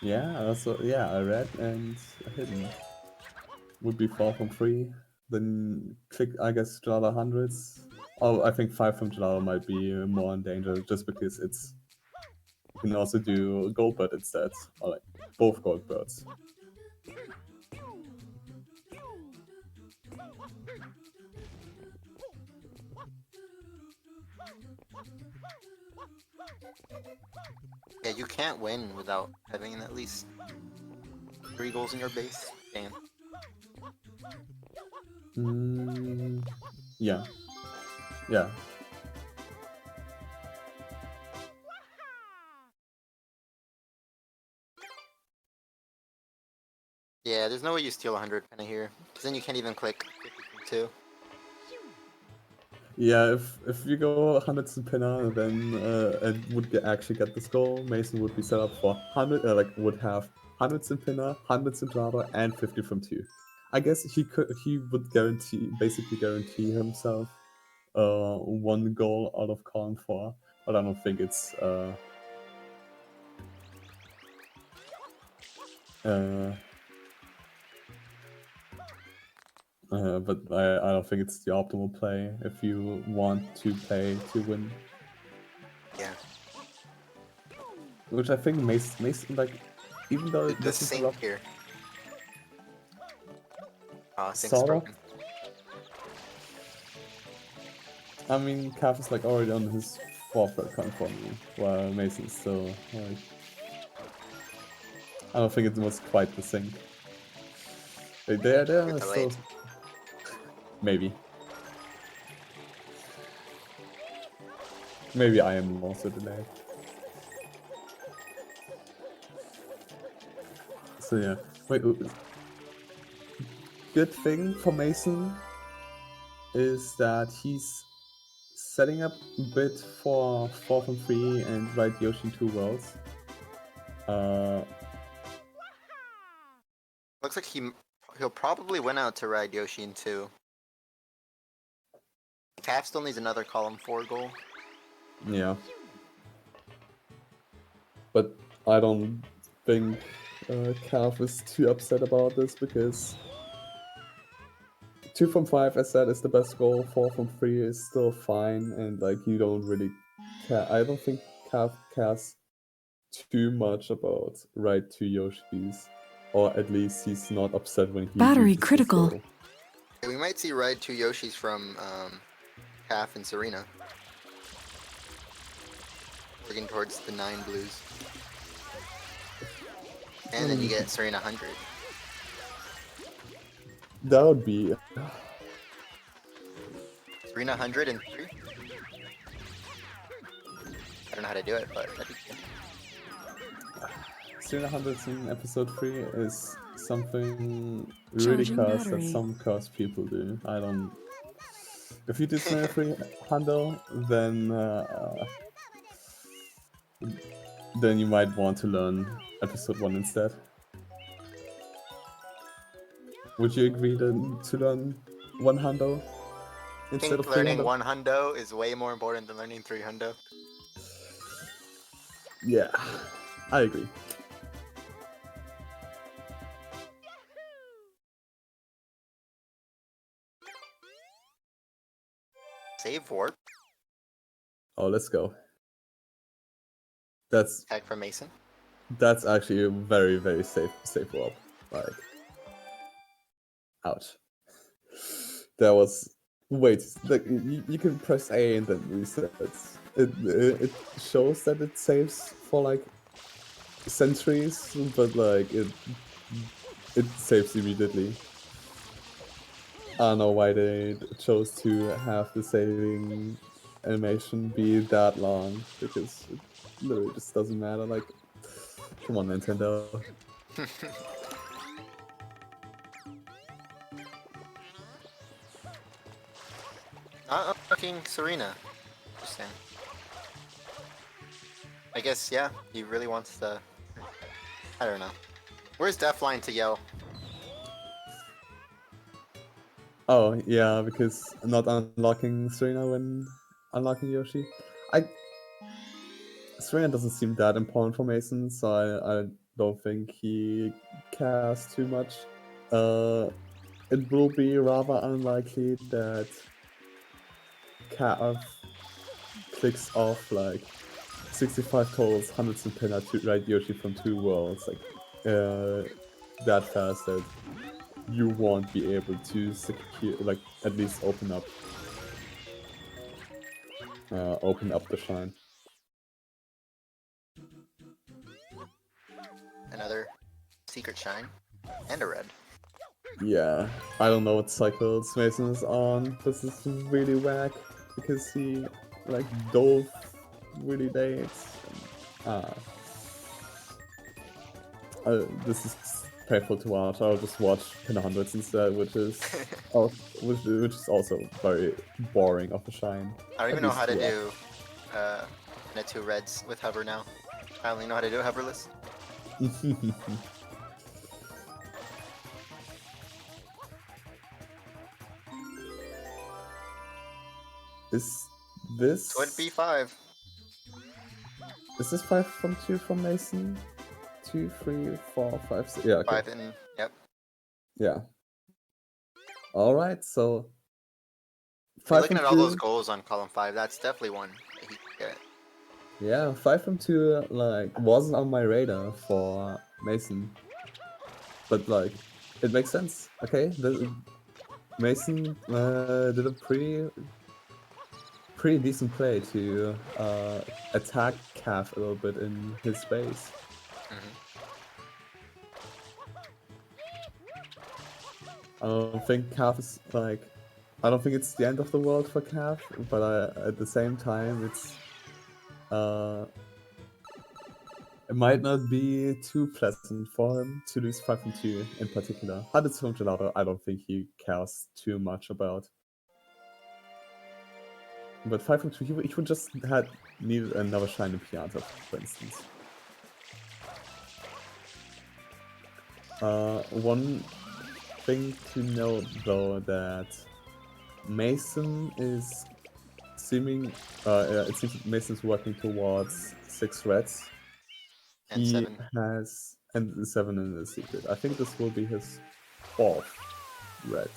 Yeah, also, yeah, a red and a hidden would be 4 from 3. Then click, I guess, Java hundreds. Oh, I think 5 from Java might be more in danger just because it's. You can also do gold bird instead, or like both gold birds. Yeah, you can't win without having at least 3 goals in your base. Damn. Yeah. Yeah. Yeah, there's no way you steal 100 penna here, because then you can't even click 50 from 2. Yeah, if you go hundreds in pinner, then it would actually get this goal. Mason would be set up for 100, would have hundreds in pinner, hundreds in Java, and 50 from 2. I guess he would basically guarantee himself one goal out of column 4, but I don't think it's but I don't think it's the optimal play if you want to play to win. Yeah. Which I think Mason like, even though The this is sync rough, here. Sync's sort of. broken. I mean, Calf is like already on his 4th red coin for me, while Mason's still like. I don't think it was quite the sync. Like, they're You're still. delayed. Maybe. Maybe I am also delayed. So yeah. Wait. Good thing for Mason is that he's setting up a bit for 4 from 3 and Ride Yoshi in 2 worlds. Looks like he'll probably win out to ride Yoshi in 2. Calf still needs another column 4 goal. Yeah. But I don't think Calf is too upset about this because 2 from 5, as said, is the best goal. 4 from 3 is still fine, and like you don't really care. I don't think Calf cares too much about Ride 2 Yoshis, or at least he's not upset when he Battery reaches this critical. goal. We might see ride 2 Yoshis from Calf and Serena. Working towards the 9 blues. And then you get Serena 100. That would be. Serena 100 and 3? I don't know how to do it, but that'd be cool. Serena 100 in episode 3 is something really Charging cursed that battery. some cursed people do. I don't. If you do Serena 300, then you might want to learn episode 1 instead. Would you agree to learn 100 I instead think of learning 300? 1 hundo is way more important than learning 3 hundo. Yeah, I agree. Save warp. Oh, let's go. That's Tag from Mason. That's actually a very, very safe warp. Like, ouch. That was. Wait, like you can press A and then reset. It shows that it saves for like centuries, but like it saves immediately. I don't know why they chose to have the saving animation be that long, because it literally just doesn't matter. Like, come on, Nintendo. Not unlocking Serena. Interesting. I guess, yeah, he really wants to... I don't know. Where's Deafline to yell? Oh, yeah, because not unlocking Serena when unlocking Yoshi. Serena doesn't seem that important for Mason, so don't think he cares too much. It will be rather unlikely that Calf clicks off like 65 totals, 100s in pinner to right Yoshi from 2 worlds, like that fast that you won't be able to secure, like at least open up the shine. Another secret shine and a red. Yeah, I don't know what cycles Mason is on. This is really whack because he like dove really late. This is painful to watch. I'll just watch pin 100s instead, which is also very boring of a shine. I don't even know how to do pin 2 reds with hover now. I only know how to do hoverless. Is this... Would be 5. Is this 5 from 2 from Mason? 2, 3, 4, 5, 6. Yeah, okay. 5 and yep. Yeah. Alright, so 5 Looking from at 2. all those goals on column 5, that's definitely one that he could get. Yeah, 5 from 2 like wasn't on my radar for Mason. But like it makes sense. Okay, Mason did a pretty decent play to attack Calf a little bit in his space. I don't think Calf is like... I don't think it's the end of the world for Calf, but at the same time it's... it might not be too pleasant for him to lose 5 from 2 in particular. 100 from Gelato, I don't think he cares too much about. But 5 from 2, he would just had needed another shiny Pianta, for instance. One thing to note though that Mason is seeming it seems Mason's working towards 6 reds. And He 7. has 7 in the secret. I think this will be his 4th red.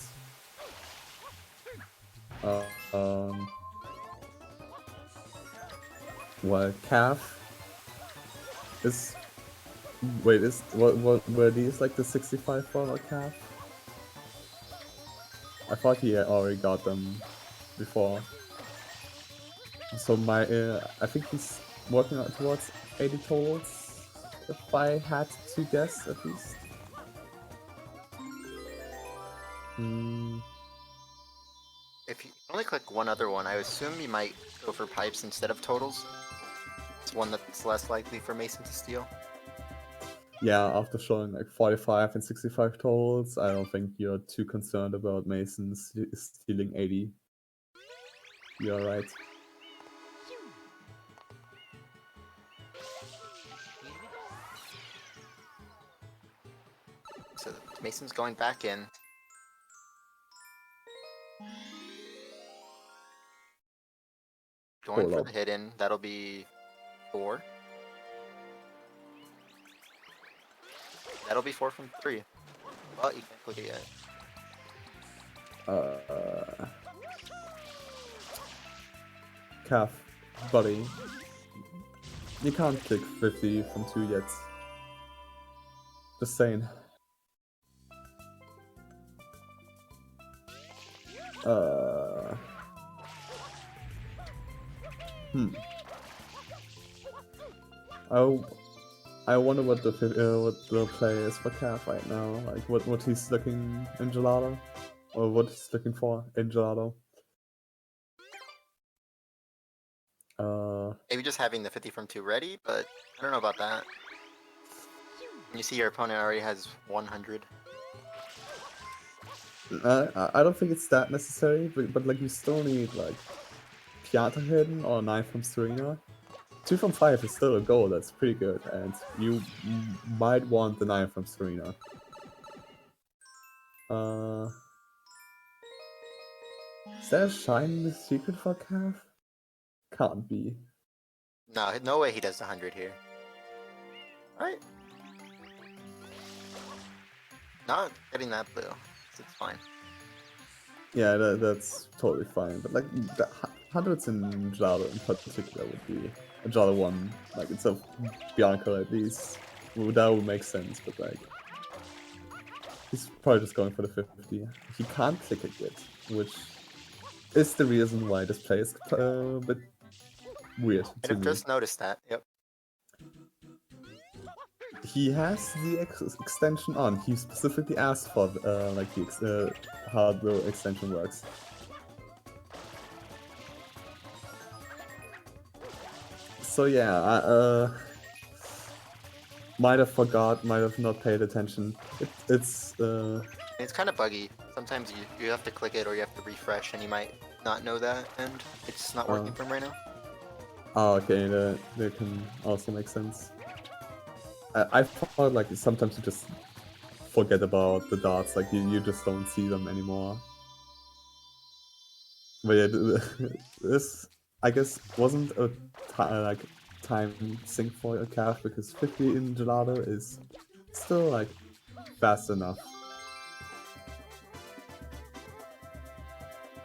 Well, Calf is... Wait, were these like the 65 for Calf? I thought he had already got them before. So I think he's working out towards 80 totals, if I had to guess at least. If you only click one other one, I assume you might go for pipes instead of totals. It's one that's less likely for Mason to steal. Yeah, after showing like 45 and 65 totals, I don't think you're too concerned about Mason stealing 80. You're right. So Mason's going back in. Going for the hidden, that'll be 4. That'll be 4 from 3. Well, you can't click it yet. Calf, buddy. You can't click 50 from 2 yet. Just saying. I wonder what the play is for Calf right now. Like what he's looking in Gelato, or what he's looking for in Gelato. Maybe just having the 50 from 2 ready, but I don't know about that. When you see your opponent already has 100. I don't think it's that necessary, but like you still need like Pianta hidden or 9 from Serena. 2 from 5 is still a goal, that's pretty good, and you might want the 9 from Serena. Is there a shine in the secret for Calf? Can't be. No way he does 100 here. Alright. Not getting that blue. It's fine. Yeah, that's totally fine. But like the hundreds in Gelato in particular would be a Gelato one, like instead of Bianca at least. That would make sense, but like he's probably just going for the 50. He can't click it yet, which is the reason why this play is a bit weird I'd to have me. just noticed that. Yep. He has the extension on. He specifically asked for like how the extension works. So yeah, I might have forgot, might have not paid attention. It's kind of buggy. Sometimes you have to click it or you have to refresh, and you might not know that, and it's not working for him right now. Oh, okay, that can also make sense. I thought like sometimes you just forget about the dots, like you just don't see them anymore. But yeah, this I guess wasn't a time sink for a calf because 50 in Gelato is still like fast enough.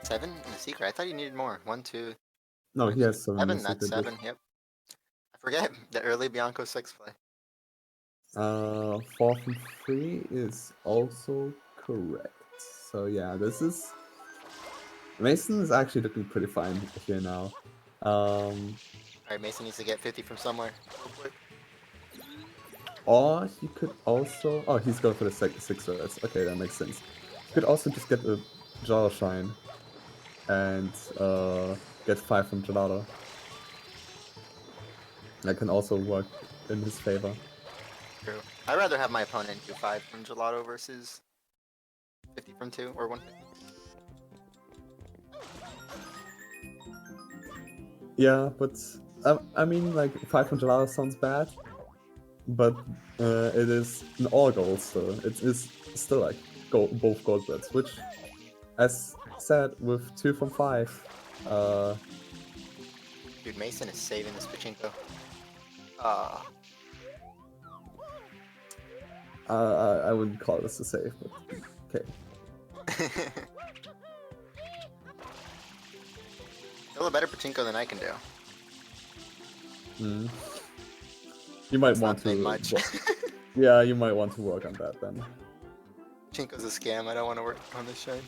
7 in the secret. I thought you needed more. 1, 2. No, he has 7 in the 7. That's secret. 7. Yep. I forget the early Bianco 6 play. 4 from 3 is also correct. So yeah, this is Mason is actually looking pretty fine here now. Alright, Mason needs to get 50 from somewhere. Real quick. Or he could also... Oh, he's going for the 6 words. Okay, that makes sense. He could also just get a Gelato Shine and get 5 from Gelato. That can also work in his favor. True. I'd rather have my opponent do 5 from Gelato versus 50 from 2 or 150. Yeah, but I mean, like 5 from Gelato sounds bad, but it is an all gold still. It is still like both gold blitz, which, as said, with 2 from 5. Dude, Mason is saving this pachinko. I wouldn't call this a save, but okay. Still a better pachinko than I can do. You might want to. Much. Yeah, you might want to work on that then. Pachinko's a scam. I don't want to work on this shine.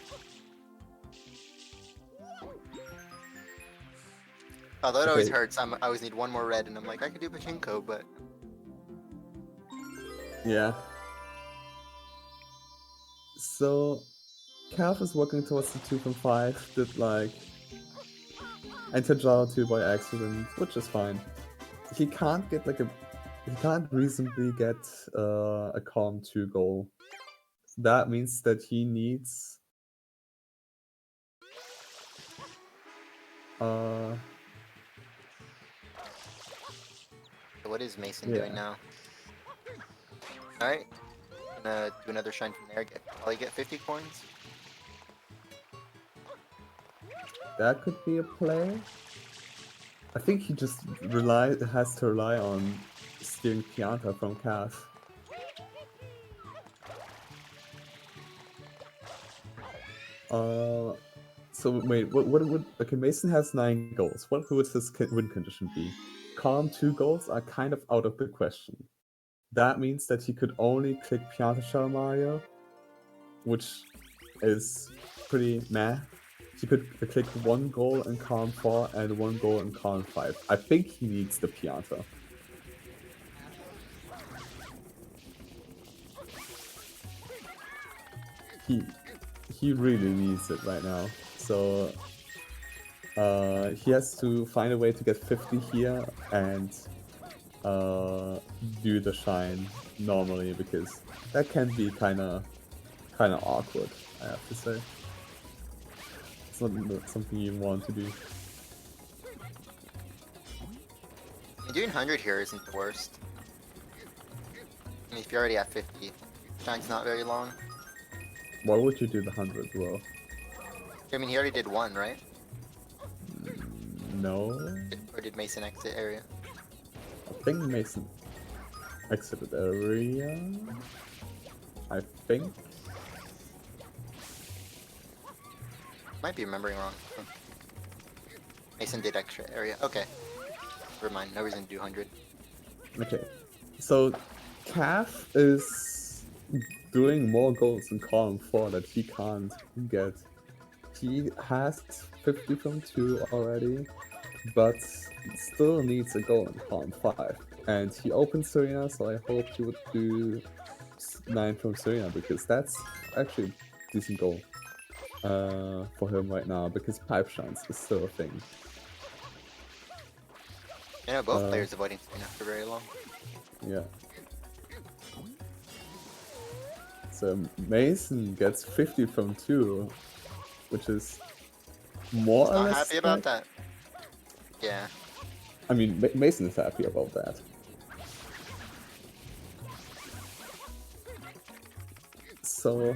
Although it always hurts, I always need one more red, and I'm like, I could do pachinko, but... Yeah. So, Calf is working towards the 2 from 5, did like... Enter Gelato 2 by accident, which is fine. He can't get like he can't reasonably get a calm 2 goal. That means that he needs... So what is Mason doing now? Alright. Gonna do another shine from there, probably get 50 coins. That could be a play. I think he just has to rely on stealing Pianta from Calf. So wait, what would... Okay, Mason has 9 goals. What would his win condition be? Calm 2 goals are kind of out of the question. That means that he could only click Pianta Shell Mario, which is pretty meh. He could click 1 goal in Calm 4 and 1 goal in Calm 5. I think he needs the Pianta. He really needs it right now. So he has to find a way to get 50 here and do the shine normally, because that can be kind of awkward, I have to say. It's not something you want to do. Doing 100 here isn't the worst. I mean, if you're already at 50, shine's not very long. Why would you do the 100, bro? I mean, he already did 1, right? No. Or did Mason exit area? I think Mason exited area. I think. Might be remembering wrong. Mason did extra area. Okay. Never mind. No reason to do 100. Okay. So, Calf is doing more goals in column 4 that he can't get. He has 50 from 2 already, but still needs a goal in column 5. And he opens Serena, so I hope he would do 9 from Serena, because that's actually a decent goal for him right now, because Pipe Shines is still a thing. You know, both players avoiding Serena for very long. Yeah. So Mason gets 50 from 2, which is more or Not less happy about that. Yeah. I mean, Mason is happy about that. So...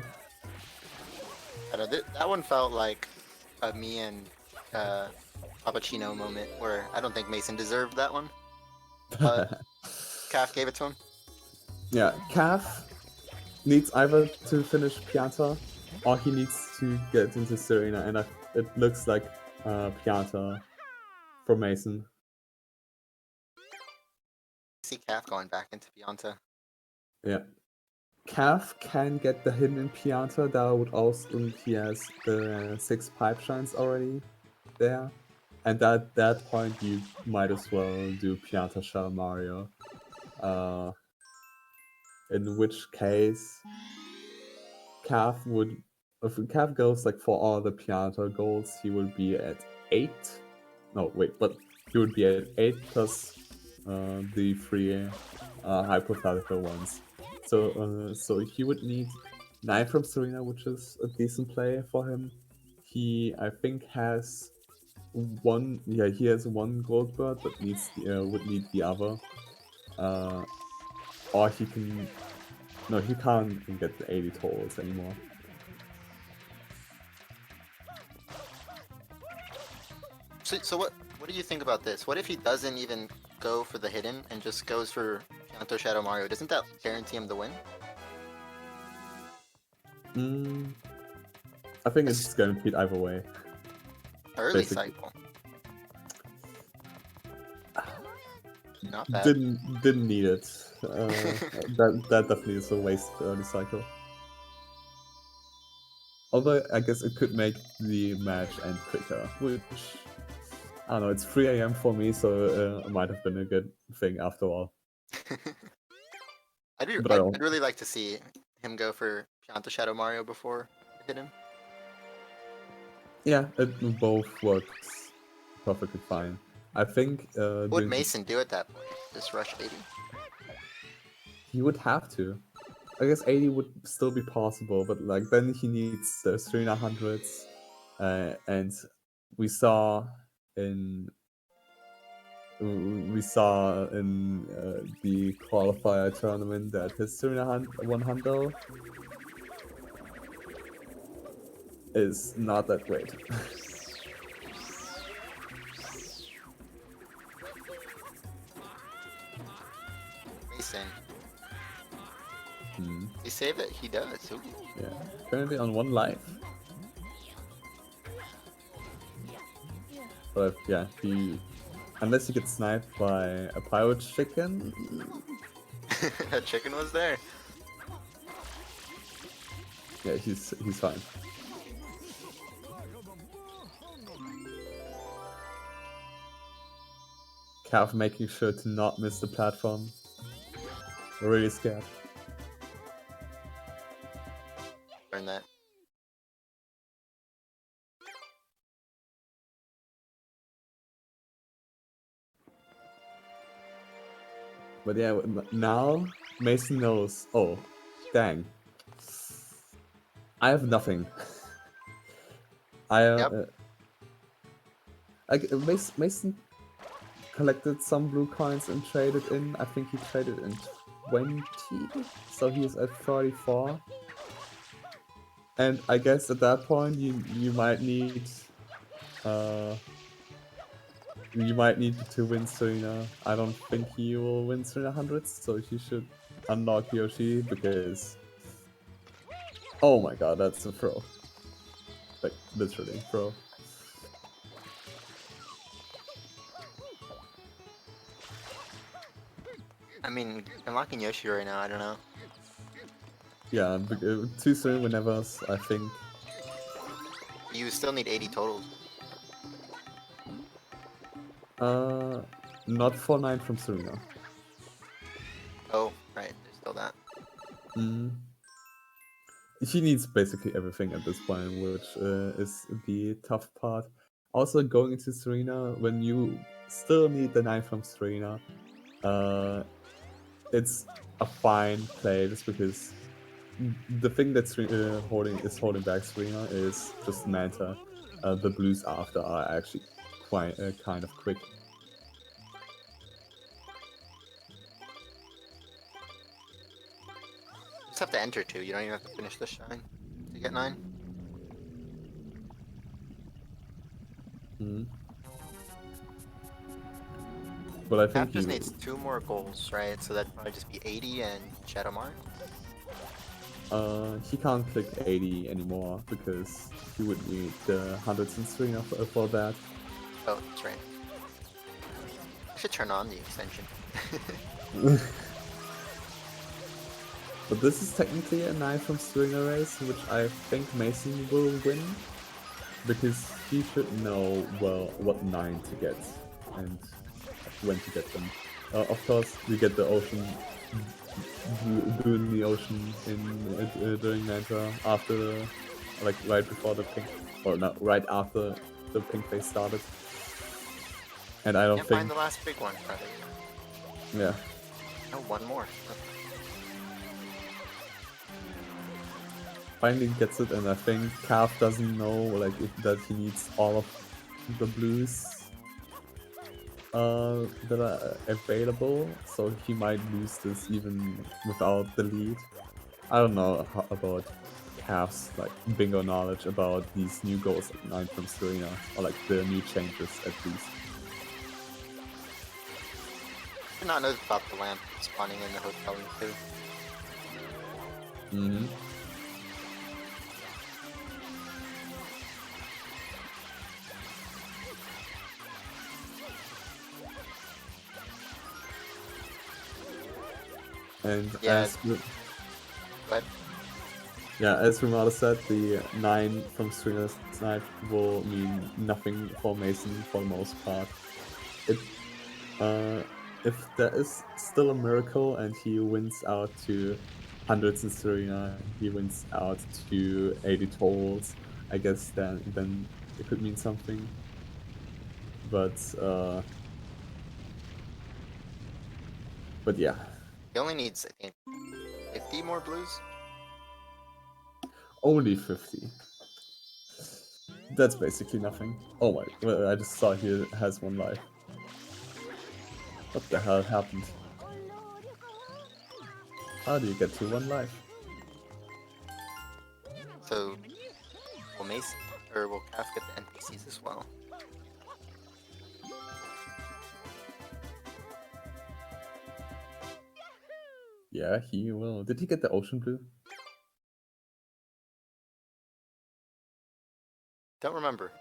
I don't know, that one felt like a me and Pappuccino moment where I don't think Mason deserved that one. But Calf gave it to him. Yeah, Calf needs either to finish Pianta or he needs to get into Serena, and it looks like Pianta for Mason. I see Calf going back into Pianta. Yeah. Calf can get the hidden in Pianta, that would also, he has the 6 pipe shines already there. And at that point you might as well do Pianta Shell Mario. In which case Calf would, if Calf goes like for all the Pianta goals, he would be at 8. No, wait, but he would be at 8 plus the 3 hypothetical ones. So he would need 9 from Serena, which is a decent play for him. He, I think, has one. Yeah, he has one gold bird, but needs would need the other. Or he can. No, he can't get the 80 totals anymore. So what do you think about this? What if he doesn't even go for the hidden and just goes for Pianto Shadow Mario? Doesn't that guarantee him the win? I think it's guaranteed either way. Early basically. cycle. Not bad. Didn't need it. That definitely is a waste early cycle. Although I guess it could make the match end quicker, which I don't know. It's 3 AM for me, so it might have been a good thing after all. I'd really like to see him go for Pianto Shadow Mario before hidden. Yeah, it both works perfectly fine. I think. What would Mason do at that point? Just rush 80? He would have to. I guess 80 would still be possible, but like then he needs 300s, and we saw in the qualifier tournament that his 100 is not that great. Mason. He saved it? He does. Ooh. Yeah, currently on 1 life. But yeah, unless he gets sniped by a pirate chicken. That chicken was there. Yeah, he's fine. Calf making sure to not miss the platform. Really scared. Learn that. But yeah, now Mason knows. Oh, dang! I have nothing. Mason collected some blue coins and traded in. I think he traded in 20, so he's at 34. And I guess at that point you might need to win Serena. I don't think he will win Serena 100s, so he should unlock Yoshi, because Oh my god, that's a throw. Like, literally, throw. I mean, unlocking Yoshi right now, I don't know. Yeah, too soon whenever, I think. You still need 80 totals. Not for 9 from Serena. Oh, right, there's still that. She needs basically everything at this point, which is the tough part. Also, going into Serena, when you still need the 9 from Serena, it's a fine play just because the thing that's holding back Serena is just Manta. The blues after are actually quite kind of quick. You just have to enter 2, you don't even have to finish the shine to get 9. But I Cap think just needs 2 more goals, right? So that'd probably just be 80 and Shadow Mark. he can't click 80 anymore because he would need the hundreds and Serena for that. Oh, that's right. I should turn on the extension. But this is technically a 9 from Serena race, which I think Mason will win. Because he should know, well, what 9 to get and when to get them. Of course, you get the ocean, doing the ocean in during Manta after, like right before the pink, or not, right after the pink phase started. And I don't Can't think. find the last big one, brother. Yeah. Oh, one more. Finally gets it, and I think Calf doesn't know like that he needs all of the blues that are available, so he might lose this even without the lead. I don't know about Calf's like bingo knowledge about these new goals like 9 from Serena, or like the new changes at least. I did not know about the lamp spawning in the hotel too. And Yeah. as Ramada said, the 9 from Serena's side will mean nothing for Mason for the most part. If there is still a miracle and he wins out to hundreds in Serena, he wins out to 80 totals, I guess then it could mean something. But yeah. He only needs, I think, 50 more blues? Only 50. That's basically nothing. Oh my, well, I just saw he has 1 life. What the hell happened? How do you get to 1 life? So, will Mason, or will Calf get the NPCs as well? Yeah, he will. Did he get the ocean blue? Don't remember.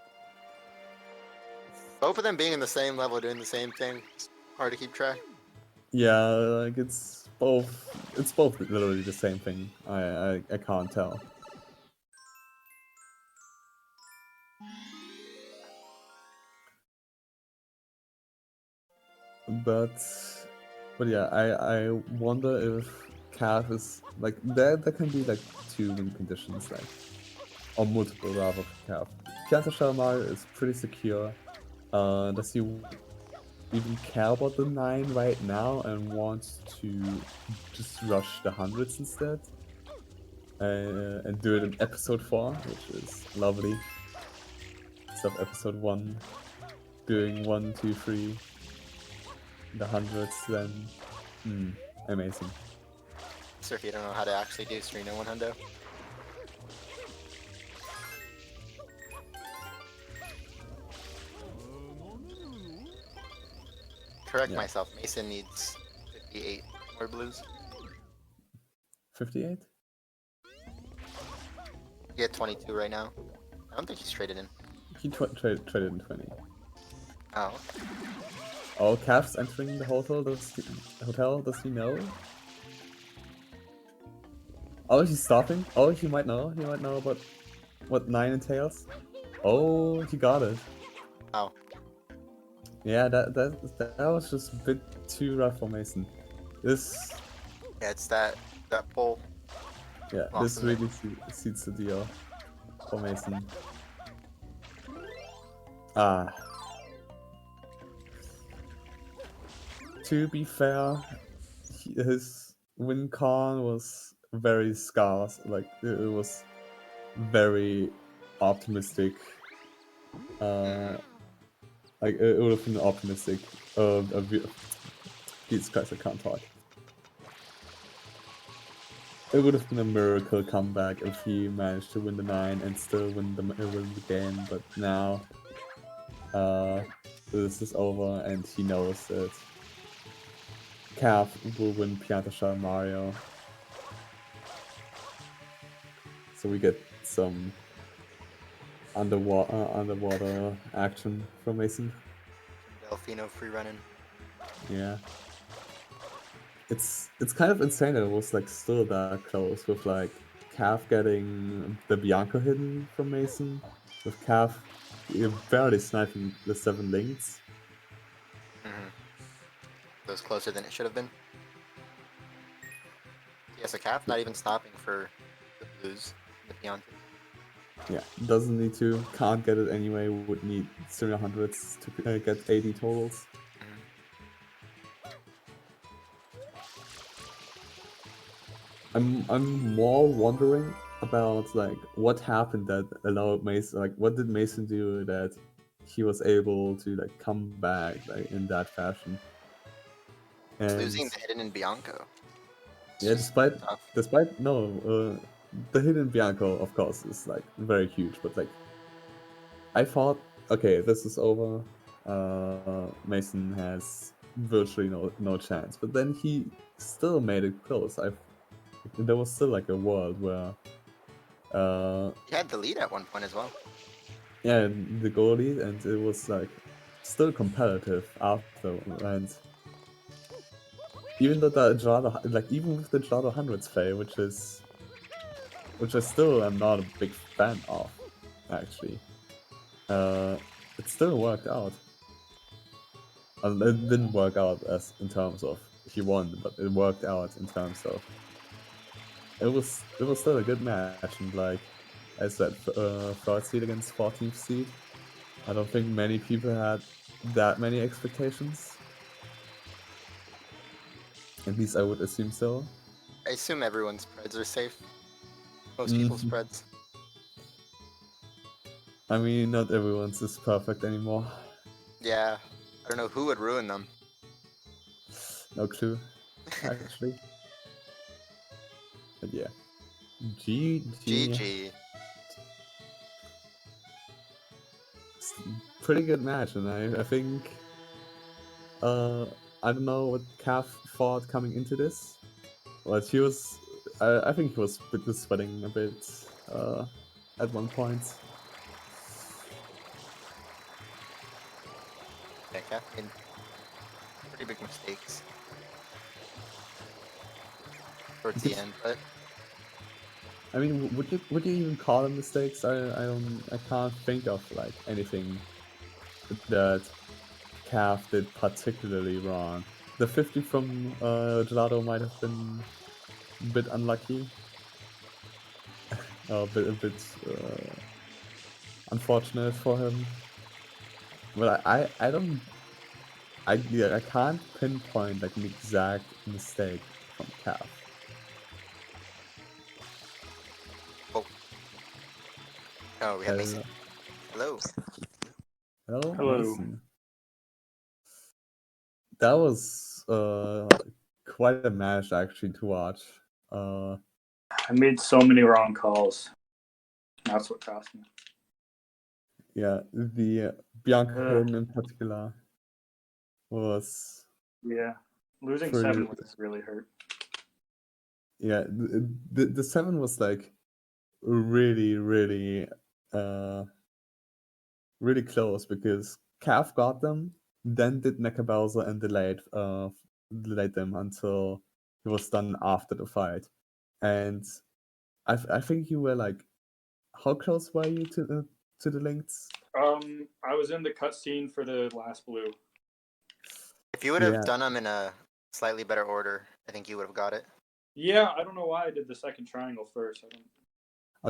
Both of them being in the same level doing the same thing, it's hard to keep track. Yeah, like it's both literally the same thing. I can't tell. But yeah, I wonder if Calf is like there can be like 2 win conditions, like, or multiple rather for Calf. Pianta Shalimar is pretty secure. Does he even care about the 9 right now and wants to just rush the hundreds instead? And do it in episode 4, which is lovely. Instead of episode 1, doing 1, 2, 3, the hundreds, then amazing. So if you don't know how to actually do Serena 100. Correct myself, Mason needs 58 more blues. 58? He had 22 right now. I don't think he's traded in. He traded in 20. Oh. Oh, Cav's entering the hotel. Does he know? Oh, he's stopping. Oh, he might know. He might know about what 9 entails. Oh, he got it. Oh. Yeah, that was just a bit too rough for Mason. This. Yeah, it's that pull. Yeah, this Awesome. really seats the deal for Mason. Ah. To be fair, his win con was very scarce. Like, it was very optimistic. Like, it would have been optimistic. Jesus Christ, I can't talk. It would have been a miracle comeback if he managed to win the 9 and still win the game, but now this is over and he knows that Cav will win Pianta Shah Mario. So we get some underwater action from Mason. Delfino free running. Yeah. It's kind of insane that it was like still that close with like Cav getting the Bianco hidden from Mason, with Cav barely sniping the 7 links. It was closer than it should have been. Yes, a Cap not even stopping for the blues, the Pianta. Yeah, doesn't need to, can't get it anyway, would need 300s to get 80 totals. I'm more wondering about like what happened that allowed Mason, like what did Mason do that he was able to like come back like in that fashion. And Losing the hidden in Bianco. Yeah, despite the hidden Bianco of course is like very huge, but like I thought, okay, this is over. Mason has virtually no chance, but then he still made it close. There was still like a world where He had the lead at one point as well. yeah, the goal lead, and it was like still competitive after, and even though the Gelado, like even with the Gelado hundreds fail, which I still am not a big fan of, actually. It still worked out. It didn't work out as in terms of he won, but it worked out in terms of it was still a good match, and like I said, 3rd seed against 14th seed. I don't think many people had that many expectations. At least I would assume so. I assume everyone's spreads are safe. Most people's spreads. I mean, not everyone's is perfect anymore. Yeah, I don't know who would ruin them. No clue, actually. But yeah. GG. Pretty good match, and I think I don't know what Cav thought coming into this, but he was I think he was sweating a bit at one point. Yeah, Cap made pretty big mistakes towards the end, but I mean, would you even call them mistakes? I can't think of like anything that Cav did particularly wrong. The 50 from Gelato might have been a bit unlucky, a bit unfortunate for him. But I can't pinpoint like an exact mistake from Cav. oh, we have Mason. Hello. Hello, Hello. Mason. That was quite a match actually to watch. I made so many wrong calls. That's what cost me. Yeah, the Bianca in particular was losing pretty, 7 was really hurt. Yeah, the 7 was like really, really, really close because Cav got them, then did Mechabalza and delayed them until he was done after the fight. And I think you were like, how close were you to the links? I was in the cutscene for the last blue. If you would have done them in a slightly better order, I think you would have got it. Yeah, I don't know why I did the second triangle first. I don't.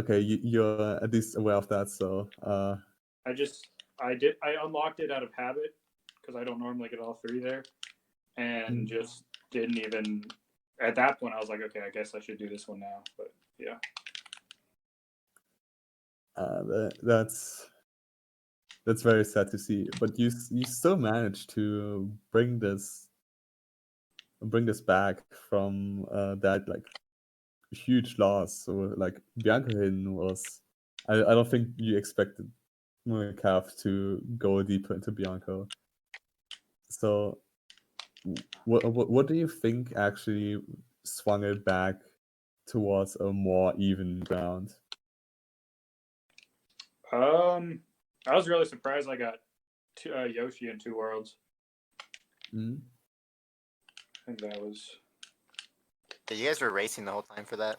Okay, you're at least aware of that, so I unlocked it out of habit because I don't normally get all three there, and just didn't even. At that point, I was like, okay, I guess I should do this one now. But yeah. That's very sad to see. But you still managed to bring this back from that like huge loss. So like Bianca Hidden was, I don't think you expected Cav to go deeper into Bianco. So what do you think actually swung it back towards a more even ground? I was really surprised I got Yoshi in 2 worlds. Mm. I think that was. You guys were racing the whole time for that,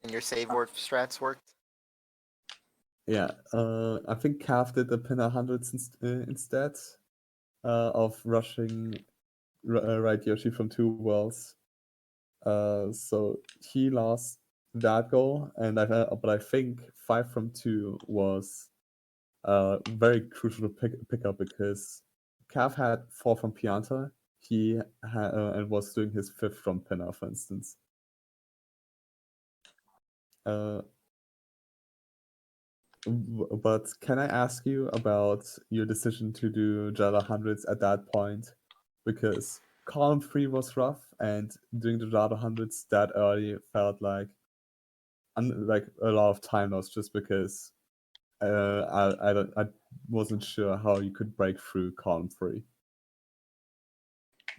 and your save word strats worked. Yeah, I think Cav did the pin 100s instead of rushing right Yoshi from 2 worlds. So he lost that goal, and but I think 5 from 2 was very crucial to pick up because Cav had 4 from Pianta. He had and was doing his 5th from Pinner, for instance. But can I ask you about your decision to do Jada 100s at that point? Because column 3 was rough, and doing the Jada 100s that early felt like a lot of time loss just because I wasn't sure how you could break through column 3.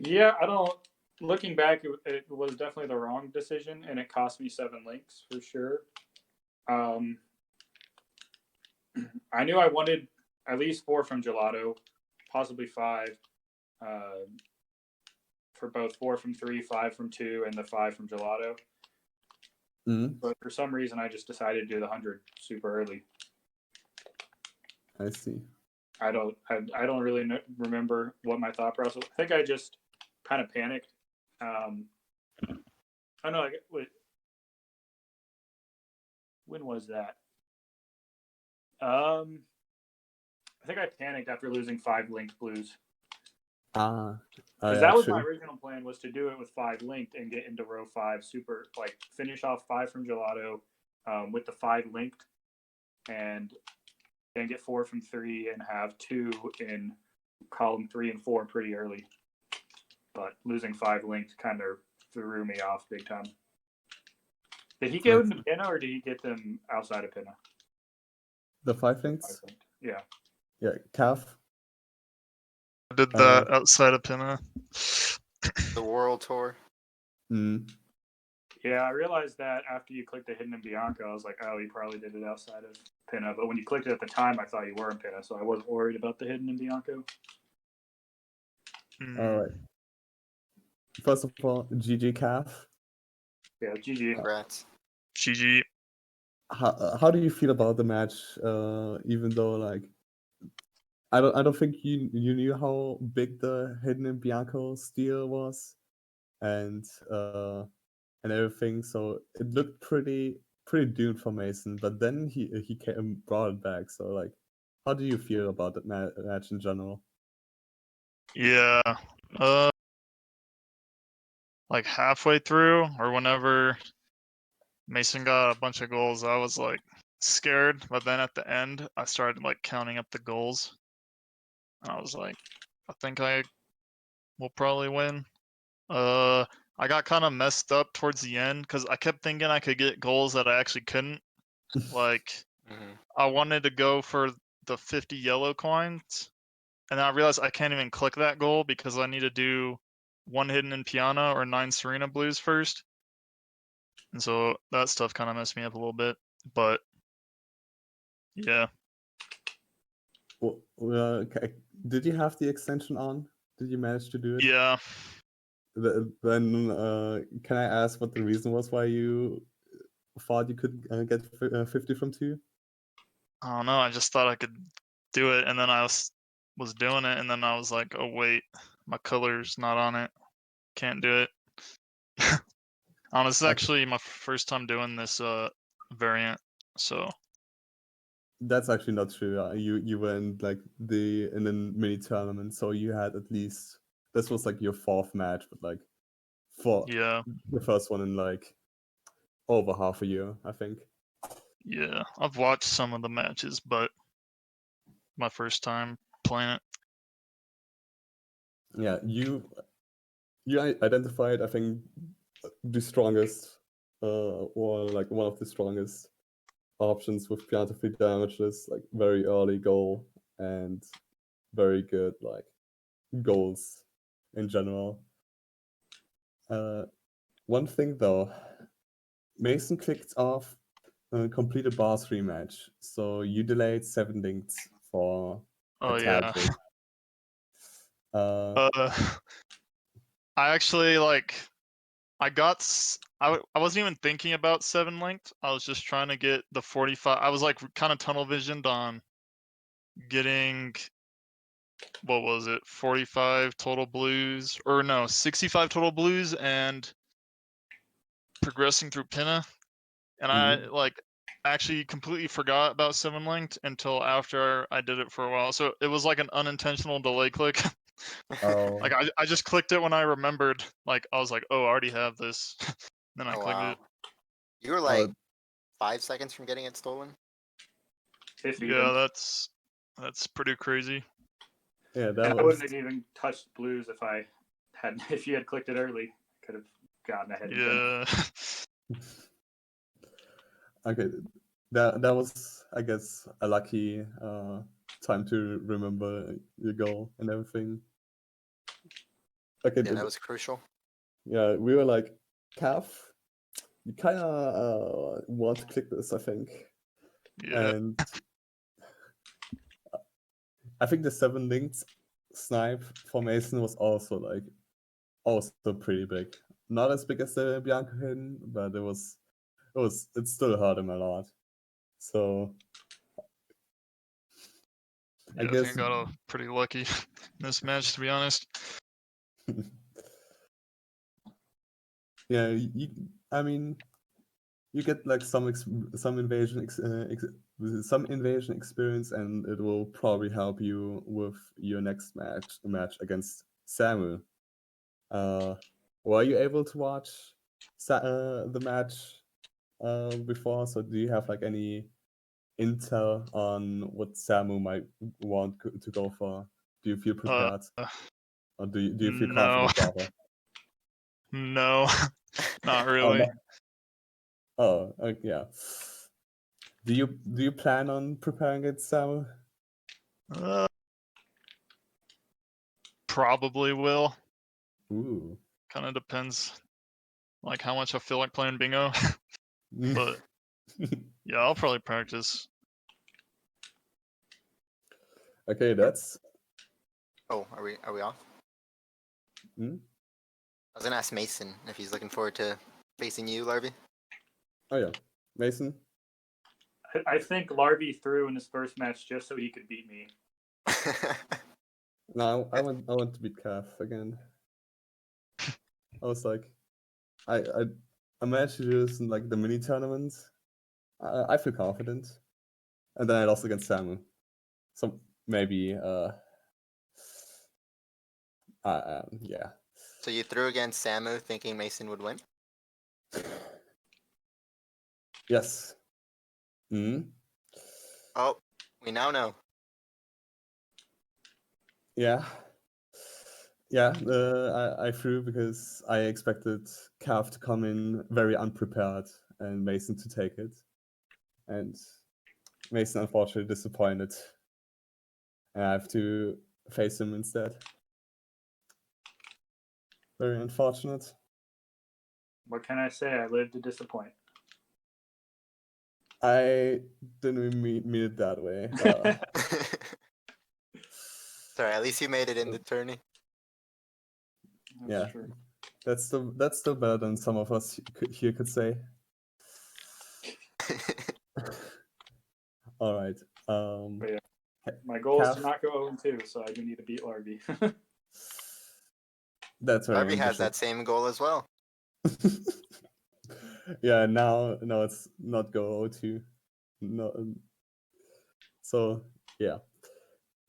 Yeah, I don't. Looking back, it was definitely the wrong decision, and it cost me 7 links for sure. I knew I wanted at least 4 from Gelato, possibly 5, for both 4 from 3, 5 from 2, and the 5 from Gelato. But for some reason, I just decided to do the 100 super early. I see. I don't really remember what my thought process was. I think I just kind of panicked. I don't know. Wait, when was that? I think I panicked after losing 5 linked blues. Because that was my original plan, was to do it with 5 linked and get into row 5 super, like finish off 5 from Gelato with the 5 linked, and then get 4 from 3 and have 2 in column 3 and 4 pretty early. But losing 5 linked kind of threw me off big time. Did he get into Pinna, or did he get them outside of Pinna? The 5 links? Yeah. Yeah, Cav. I did that outside of Pinna. The World Tour. Yeah, I realized that after you clicked the Hidden in Bianca, I was like, oh, you probably did it outside of Pinna. But when you clicked it at the time, I thought you were in Pinna, so I wasn't worried about the Hidden in Bianca. All right. First of all, GG Cav. Yeah, GG. Congrats. GG. How do you feel about the match? Even though like I don't think you knew how big the Hidden in Bianco steal was, and everything. So it looked pretty doomed for Mason. But then he came brought it back. So like, how do you feel about that match in general? Yeah. Like halfway through, or whenever Mason got a bunch of goals, I was like scared. But then at the end, I started like counting up the goals. And I was like, I think I will probably win. I got kind of messed up towards the end because I kept thinking I could get goals that I actually couldn't. Like, I wanted to go for the 50 yellow coins, and I realized I can't even click that goal because I need to do 1 hidden in Piana or 9 Serena blues first. And so that stuff kind of messed me up a little bit. But yeah. Well, did you have the extension on? Did you manage to do it? Yeah. Then can I ask what the reason was why you thought you could get 50 from 2? I don't know. I just thought I could do it, and then I was doing it, and then I was like, oh wait, my color's not on it. Can't do it. This is actually my first time doing this variant, so That's actually not true. You were in like in a mini tournament, so you had at least this was like your 4th match, but like yeah, the first one in like over half a year, I think. yeah. I've watched some of the matches, but my first time playing it. Yeah, you identified, I think, the strongest, or like one of the strongest options with piano 3 damages, like very early goal and very good like goals in general. One thing though, Mason kicked off a completed boss rematch, so you delayed 7 links for Oh a yeah. tad bit. I actually like. I wasn't even thinking about 7 linked. I was just trying to get the 45. I was like kind of tunnel visioned on getting, what was it, 45 total blues, or no, 65 total blues, and progressing through Pinna. And I like actually completely forgot about 7 linked until after I did it for a while. So it was like an unintentional delay click. Oh. Like I just clicked it when I remembered. Like I was like, oh, I already have this. Then I clicked it. You were like 5 seconds from getting it stolen. Yeah, that's pretty crazy. Yeah, I wouldn't have even touched blues if I had if you had clicked it early. Could have gotten ahead. Yeah. Okay, that was, I guess, a lucky time to remember your goal and everything. Okay, yeah, that was crucial. Yeah, we were like, Calf, you kind of want to click this, I think. Yeah. And I think the 7 links snipe for Mason was also pretty big. Not as big as the Bianco hidden, but it still hurt him a lot. So Yeah, I guess I got pretty lucky in this match, to be honest. Yeah, I mean, you get like some invasion experience, and it will probably help you with your next match against Samu. Were you able to watch the match before? So do you have like any intel on what Samu might want to go for? Do you feel prepared, or do you feel confident rather? No, not really. Yeah. Do you plan on preparing it, Samu? Probably will. Ooh. Kind of depends, like how much I feel like playing bingo. But yeah, I'll probably practice. Okay, that's. Oh, are we off? I was gonna ask Mason if he's looking forward to facing you, Larvy. Oh yeah, Mason. I think Larvy threw in his first match just so he could beat me. No, I want to beat Calf again. I was like, I managed to do this in like the mini tournaments. I feel confident, and then I lost against Samu. So maybe yeah. So you threw against Samu thinking Mason would win? Yes. Oh, we now know. Yeah. Yeah, I threw because I expected Calf to come in very unprepared and Mason to take it. And Mason unfortunately disappointed. And I have to face him instead. Very unfortunate. What can I say? I live to disappoint. I didn't mean it that way. Sorry, at least you made it in the tourney. That's Yeah. true. That's still better than some of us here could say. All right. But yeah, my goal is to Calf, not go 0-2, so I do need to beat Larby. that's very Larby has that ambitious. same goal as well. Yeah, now it's not go 0-2. No. So yeah.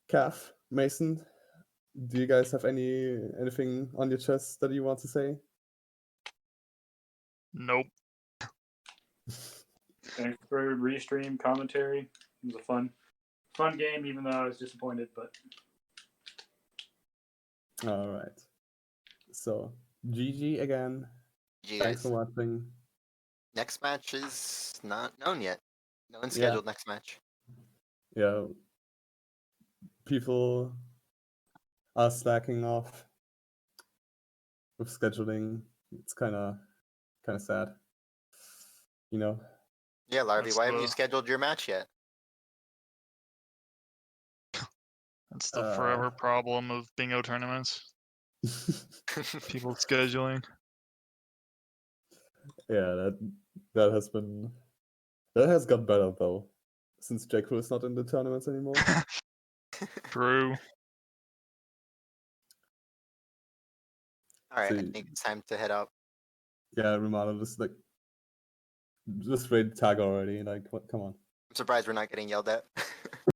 Calf, Mason, do you guys have anything on your chest that you want to say? Nope. Thanks for restream commentary. It was a fun game, even though I was disappointed. But All right. So GG again. You Thanks guys. for watching. Next match is not known yet. No one's Yeah. scheduled next match. Yeah. People are slacking off with scheduling. It's kind of sad, you know. Yeah, Larby, That's why haven't you scheduled your match yet? That's the forever problem of bingo tournaments. People scheduling. Yeah, that has got better though, since Jacko is not in the tournaments anymore. True. All right, So, I think it's time to head up. yeah, Romano just ready to tag already. Like, what? Come on. I'm surprised we're not getting yelled at.